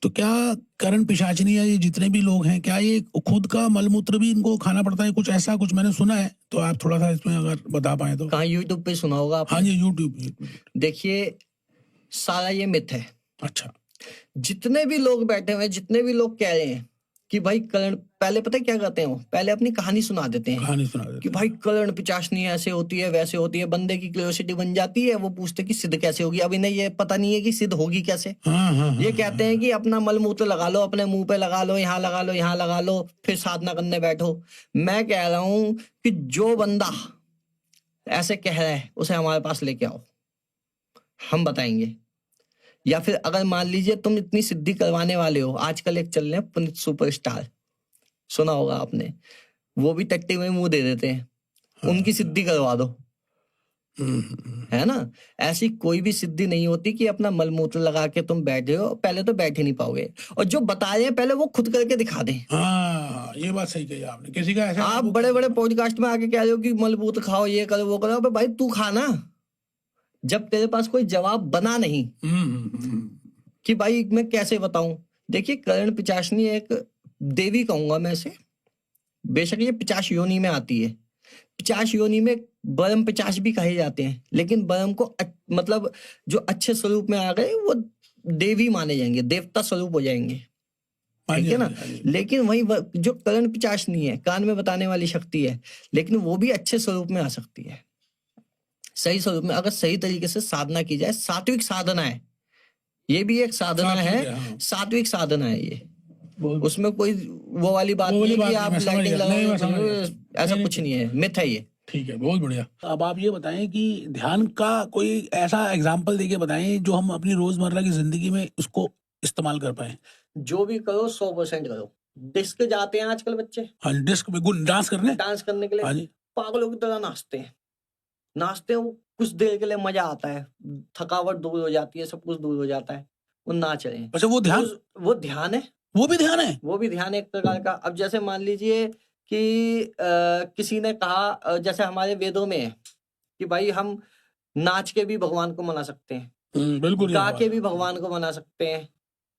B: तो क्या करण पिशाचिनी या ये जितने भी लोग हैं क्या ये खुद का मलमूत्र भी इनको खाना पड़ता है? कुछ ऐसा कुछ मैंने सुना है, तो आप थोड़ा सा इसमें अगर बता पाए तो।
A: कहाँ यूट्यूब पे सुना होगा आपने?
B: हाँ जी, यूट्यूब।
A: देखिए सारा ये मिथ है।
B: अच्छा।
A: जितने भी लोग बैठे हुए हैं, जितने भी लोग कह रहे हैं कि भाई करण, पहले पता है क्या करते हैं वो? पहले अपनी कहानी सुना देते हैं
B: कहानी सुना देते
A: कि भाई करण पिचाशनी ऐसे होती है वैसे होती है, बंदे की क्यूरियोसिटी बन जाती है, वो पूछते कि सिद्ध कैसे होगी। अभी नहीं, ये पता नहीं है कि सिद्ध होगी कैसे। ये कहते हैं कि अपना मलमूत्र लगा लो, अपने मुंह पे लगा लो, यहाँ लगा लो, यहाँ लगा लो, फिर साधना करने बैठो। मैं कह रहा हूं कि जो बंदा ऐसे कह रहा है उसे हमारे पास लेके आओ, हम बताएंगे। या फिर अगर मान लीजिए तुम इतनी सिद्धि करवाने वाले हो, आजकल एक चल रहे हैं पुनीत सुपरस्टार, सुना होगा आपने, वो भी टट्टी में मुंह दे देते हैं, उनकी सिद्धि करवा दो, है ना। ऐसी कोई भी सिद्धि नहीं होती कि अपना मलमूत्र लगा के तुम बैठे हो, पहले तो बैठ ही नहीं पाओगे। और जो बता रहे हैं पहले वो खुद करके दिखा दें।
B: हाँ, ये बात सही कही आपने। किसी का ऐसा
A: आप बड़े बड़े पॉडकास्ट में आके कह रहे हो कि मलमूत्र खाओ, ये करो वो करो, अबे भाई तू खाना, जब तेरे पास कोई जवाब बना नहीं कि भाई मैं कैसे बताऊं। देखिए करण पिचाशनी एक देवी कहूंगा मैं इसे, बेशक ये 50 योनि में आती है, 50 योनि में ब्रह्म 50 भी कहे जाते हैं, लेकिन ब्रह्म को मतलब जो अच्छे स्वरूप में आ गए वो देवी माने जाएंगे, देवता स्वरूप हो जाएंगे, ठीक है ना। लेकिन वही जो करण पिचाशनी है, कान में बताने वाली शक्ति है, लेकिन वो भी अच्छे स्वरूप में आ सकती है, सही स्वरूप में, अगर सही तरीके से साधना की जाए। सात्विक साधना है, ये भी एक साधना है, सात्विक साधना है ये, उसमें कोई वो वाली बात नहीं है कि आप लाइटिंग लगाओ, ऐसा कुछ नहीं है, मिथ है ये।
B: ठीक है, बहुत बढ़िया। अब आप ये बताएं कि ध्यान का कोई ऐसा एग्जाम्पल देके बताएं जो हम अपनी रोजमर्रा की जिंदगी में उसको इस्तेमाल कर पाए।
A: जो भी करो 100% करो। डिस्क जाते हैं आजकल बच्चे,
B: हाँ, डिस्क पे डांस करने
A: के लिए, हाँ जी, पागलों की तरह नाचते हैं वो, कुछ देर के लिए मजा आता है, थकावट दूर हो जाती है, सब कुछ दूर हो जाता है, वो नाच रहे हैं।
B: अच्छा, वो ध्यान है,
A: वो भी ध्यान है एक प्रकार का। अब जैसे मान लीजिए कि किसी ने कहा, जैसे हमारे वेदों में है कि भाई हम नाच के भी भगवान को मना सकते हैं,
B: बिल्कुल,
A: गा के भी भगवान को मना सकते हैं,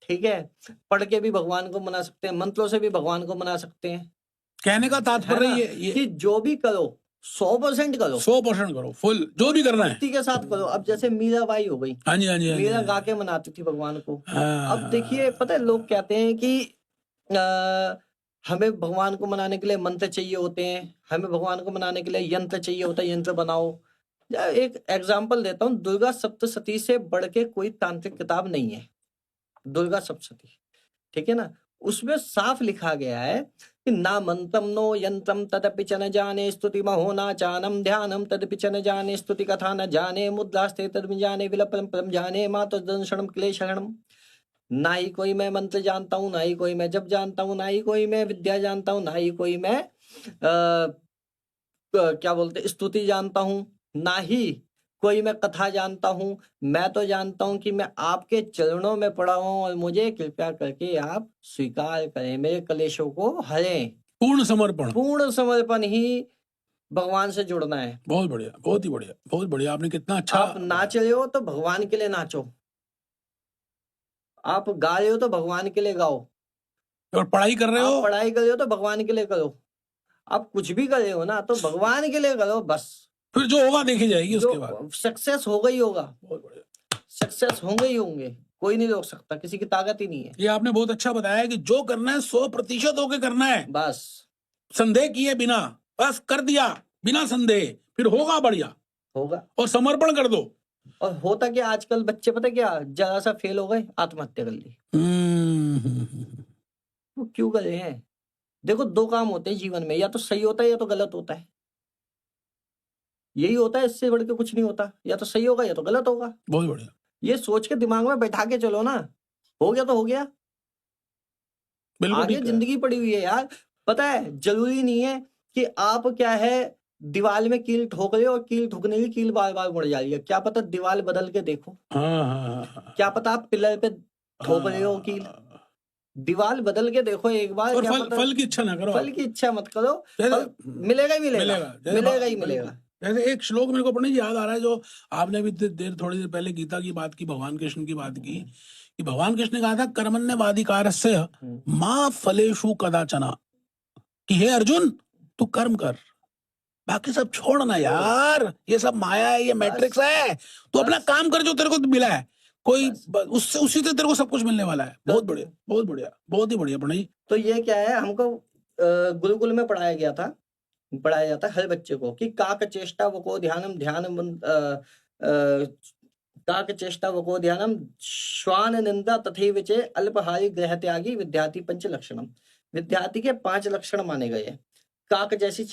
A: ठीक है, पढ़ के भी भगवान को मना सकते हैं, मंत्रों से भी भगवान को मना सकते हैं।
B: कहने का तात्पर्य ये
A: कि जो भी करो 100% करो,
B: 100% करो, फुल जो भी करना है
A: के साथ करो। अब जैसे मीराबाई हो गई,
B: हाँ जी,
A: मीरा गा के मनाती थी भगवान को। अब देखिए, पता है लोग कहते हैं कि हमें भगवान को मनाने के लिए मंत्र चाहिए होते हैं, हमें भगवान को मनाने के लिए यंत्र चाहिए होता है, यंत्र बनाओ। एक एग्जाम्पल देता हूँ, दुर्गा सप्तशती से बढ़ के कोई तांत्रिक किताब नहीं है, दुर्गा सप्तशती, ठीक है ना। उसमें साफ लिखा गया है कि ना मंत्रम नो यंत्रम तदपि च न जाने, स्तुति महो ना चानम ध्यानम तदपि च न जाने, स्तुति कथा न जाने, मुद्रास्ते तदपि जाने, विलपनम परम जाने, मातो दंशनम क्लेशरणम। ना ही कोई मैं मंत्र जानता हूँ, ना ही कोई मैं जप जानता हूँ, ना ही कोई मैं विद्या जानता हूँ, ना ही कोई मैं क्या बोलते स्तुति जानता हूँ, ना ही कोई मैं कथा जानता हूँ। मैं तो जानता हूँ कि मैं आपके चरणों में पड़ा हूँ और मुझे कृपया करके आप स्वीकार करें, मेरे कलेशों को हरें। पूर्ण समर्पण ही भगवान से जुड़ना है।
B: बहुत बढ़िया, बहुत ही बढ़िया, बहुत बढ़िया। आपने कितना अच्छा।
A: आप नाच रहे हो तो भगवान के लिए नाचो, आप गा रहे हो तो भगवान के लिए गाओ,
B: और पढ़ाई कर रहे हो
A: तो भगवान के लिए करो। आप कुछ भी कर रहे हो ना तो भगवान के लिए करो, बस
B: फिर जो होगा देखी जाएगी, उसके बाद
A: सक्सेस होगा ही होगा।
B: बहुत बढ़िया,
A: सक्सेस होंगे ही होंगे, कोई नहीं रोक सकता, किसी की ताकत ही नहीं है।
B: ये आपने बहुत अच्छा बताया कि जो करना है 100% होके करना है,
A: बस
B: संदेह किए बिना, बस कर दिया बिना संदेह, फिर होगा बढ़िया,
A: होगा।
B: और समर्पण कर दो।
A: और होता क्या, आजकल बच्चे पता क्या, जरा सा फेल हो गए आत्महत्या कर ली। वो क्यों कर रहे हैं? देखो, दो काम होते हैं जीवन में, या तो सही होता है या तो गलत होता है, यही होता है, इससे बढ़ के कुछ नहीं होता। या तो सही होगा या तो गलत होगा।
B: बहुत बढ़िया,
A: ये सोच के दिमाग में बैठा के चलो ना, हो गया तो हो गया, आगे जिंदगी पड़ी हुई है यार। पता है, जरूरी नहीं है कि आप क्या है दीवार में कील ठोक रहे हो और कील ठोकने की कील बार बार मुड़ जा रही है, क्या पता दीवार बदल के देखो। क्या पता आप पिलर पे ठोक रहे हो कील, दीवार बदल के देखो एक बार,
B: और
A: क्या
B: फल
A: पता-
B: फल की इच्छा ना करो
A: फल की इच्छा मत करो,
B: जैसे-
A: फल मिलेगा ही मिलेगा,
B: जैसे
A: मिलेगा ही
B: बिल्कुल।
A: मिलेगा।
B: जैसे एक श्लोक मेरे को पढ़ने याद आ रहा है, जो आपने भी थोड़ी देर पहले गीता की बात की, भगवान कृष्ण की बात की, कि भगवान कृष्ण ने कहा था कर्मण्यवाधिकारस्य मां फलेषु कदाचन, कि हे अर्जुन तू कर्म कर, बाकी सब छोड़ना यार, ये सब माया है, ये मैट्रिक्स है, तू अपना काम कर जो तेरे को मिला है, कोई उससे उसी से तेरे को सब कुछ मिलने वाला है। बहुत बढ़िया, बहुत बढ़िया, बहुत ही बढ़िया प्रणय।
A: तो ये क्या है, हमको गुरुकुल में पढ़ाया जाता है हर बच्चे को कि काक चेष्टा वको ध्यानम काक चेष्टा वको ध्यानम श्वान निंदा तथैव चे अल्पहारी गृह त्यागी विद्यार्थी पंच लक्षणम। विद्यार्थी के 5 लक्षण माने गए हैं। काक जैसी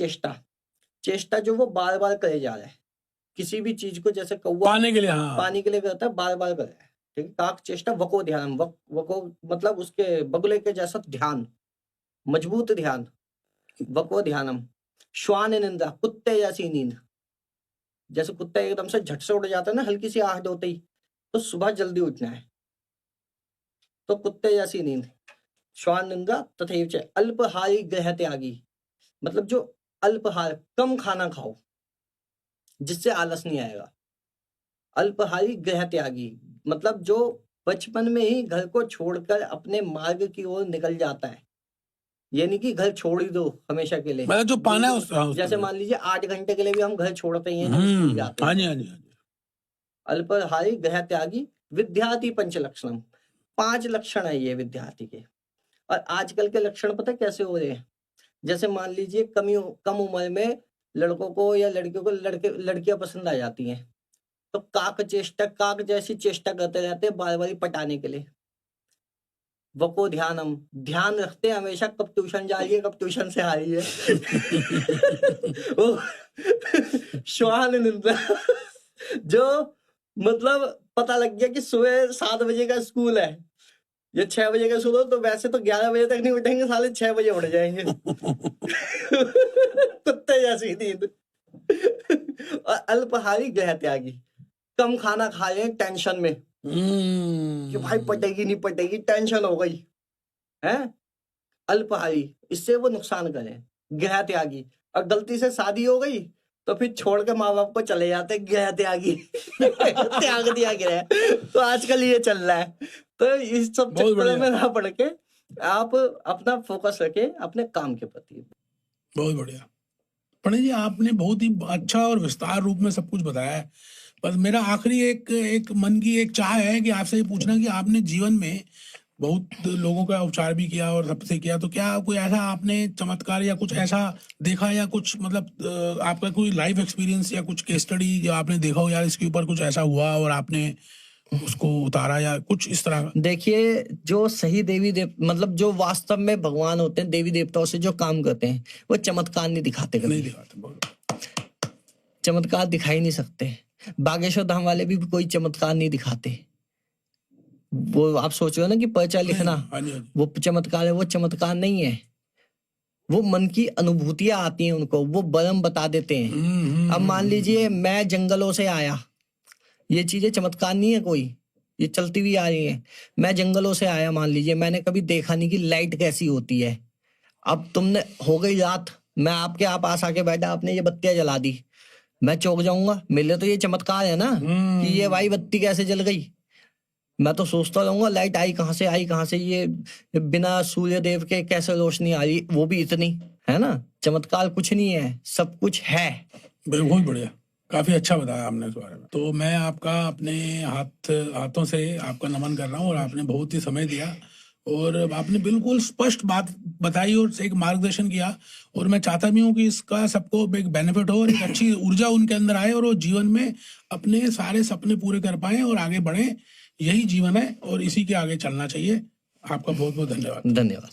A: चेष्टा जो वो बार बार करे जा रहा है, किसी भी चीज को, जैसे कौवा
B: पाने के लिए, हाँ,
A: पानी के लिए करता है, बार बार कर रहा है, ठीक है। काक चेष्टा वको ध्यानम, वको मतलब उसके बगुले के जैसा ध्यान, मजबूत ध्यान, वको ध्यानम। श्वान निंदा, कुत्ते जैसी नींद, जैसे कुत्ता एकदम से झट से उठ जाता है ना हल्की सी आहट होते ही, तो सुबह जल्दी उठना है, तो कुत्ते जैसी नींद। श्वान निंदा तथैव च अल्पहारी गृह त्यागी, मतलब जो अल्पहार, कम खाना खाओ जिससे आलस नहीं आएगा। अल्पहारी गृह त्यागी मतलब जो बचपन में ही घर को छोड़कर अपने मार्ग की ओर निकल जाता है, यानी कि घर छोड़ ही दो हमेशा के लिए,
B: मतलब जो पाना है
A: जैसे मान लीजिए 8 घंटे के लिए भी हम घर छोड़ते ही हैं ना, स्कूल जाते
B: हाँ
A: हैं।
B: जी, हाँ जी, हाँ जी।
A: अल्पहारी गृह त्यागी विद्यार्थी पंच लक्षणम, 5 लक्षण है ये विद्यार्थी के। और आजकल के लक्षण पता कैसे हो रहे हैं, जैसे मान लीजिए कम उम्र में लड़कों को या लड़कियों को लड़कियां पसंद आ जाती हैं, तो काक जैसी चेष्टा करते रहते हैं बार बार पटाने के लिए। वको ध्यानम, ध्यान रखते हैं हमेशा कब ट्यूशन जा रही है, कब ट्यूशन से आ रही है। श्वान निंदा, जो मतलब पता लग गया कि सुबह 7 बजे का स्कूल है या 6 बजे का स्कूल हो, तो वैसे तो 11 बजे तक नहीं उठेंगे, साले 6 बजे उठ जाएंगे। कुत्ते जैसी नींद। और अल्पहारी गृह त्यागी, कम खाना खा रहे हैं टेंशन में कि भाई पटेगी नहीं पटेगी, टेंशन हो गई है। अल्पहारी, इससे वो नुकसान करें। गृह त्यागी, और गलती से शादी हो गई तो फिर छोड़ के माँ बाप को चले जाते, गृह त्यागी। त्याग दिया गया, तो आजकल ये चल रहा है। तो इस सब चक्कर में ना पड़ के आप अपना फोकस रखें अपने काम के प्रति।
B: बहुत बढ़िया प्रणय जी, आपने बहुत ही अच्छा और विस्तार रूप में सब कुछ बताया है। बस मेरा आखिरी एक मन की एक चाह है कि आपसे ये पूछना कि आपने जीवन में बहुत लोगों का उपचार भी किया और सबसे किया, तो क्या कोई ऐसा आपने चमत्कार या कुछ ऐसा देखा, या कुछ मतलब आपका कोई लाइफ एक्सपीरियंस या कुछ केस स्टडी जो आपने देखा हो, यार इसके ऊपर कुछ ऐसा हुआ और आपने उसको उतारा, या कुछ इस तरह?
A: देखिए, जो सही मतलब जो वास्तव में भगवान होते हैं, देवी देवताओं से जो काम करते हैं, वो चमत्कार नहीं दिखाते कभी। चमत्कार दिखाई नहीं सकते। बागेश्वर धाम वाले भी कोई चमत्कार नहीं दिखाते। वो आप सोच रहे हो ना कि पर्चा लिखना वो चमत्कार है, वो चमत्कार नहीं है। वो मन की अनुभूतियां आती हैं उनको, वो बरम बता देते हैं। अब मान लीजिए मैं जंगलों से आया, ये चीजें चमत्कार नहीं है कोई, ये चलती हुई आ रही है। मैं जंगलों से आया, मान लीजिए मैंने कभी देखा नहीं कि लाइट कैसी होती है। अब तुमने हो गई रात, मैं आपके पास आके बैठा, आपने ये बत्तियां जला दी, मैं चौंक जाऊंगा? मेरे तो ये चमत्कार है ना कि ये भाई बत्ती कैसे जल गई। मैं तो सोचता रहूंगा लाइट आई कहाँ से, ये बिना सूर्य देव के कैसे रोशनी आ रही, वो भी इतनी, है ना। चमत्कार कुछ नहीं है, सब कुछ है।
B: बहुत बढ़िया, काफी अच्छा बताया आपने इस बारे में। तो मैं आपका अपने हाथों से आपका नमन कर रहा हूँ, और आपने बहुत ही समय दिया और आपने बिल्कुल स्पष्ट बात बताई और एक मार्गदर्शन किया। और मैं चाहता भी हूँ कि इसका सबको एक बेनिफिट हो और एक अच्छी ऊर्जा उनके अंदर आए और वो जीवन में अपने सारे सपने पूरे कर पाए और आगे बढ़े। यही जीवन है और इसी के आगे चलना चाहिए। आपका बहुत बहुत धन्यवाद।
A: धन्यवाद।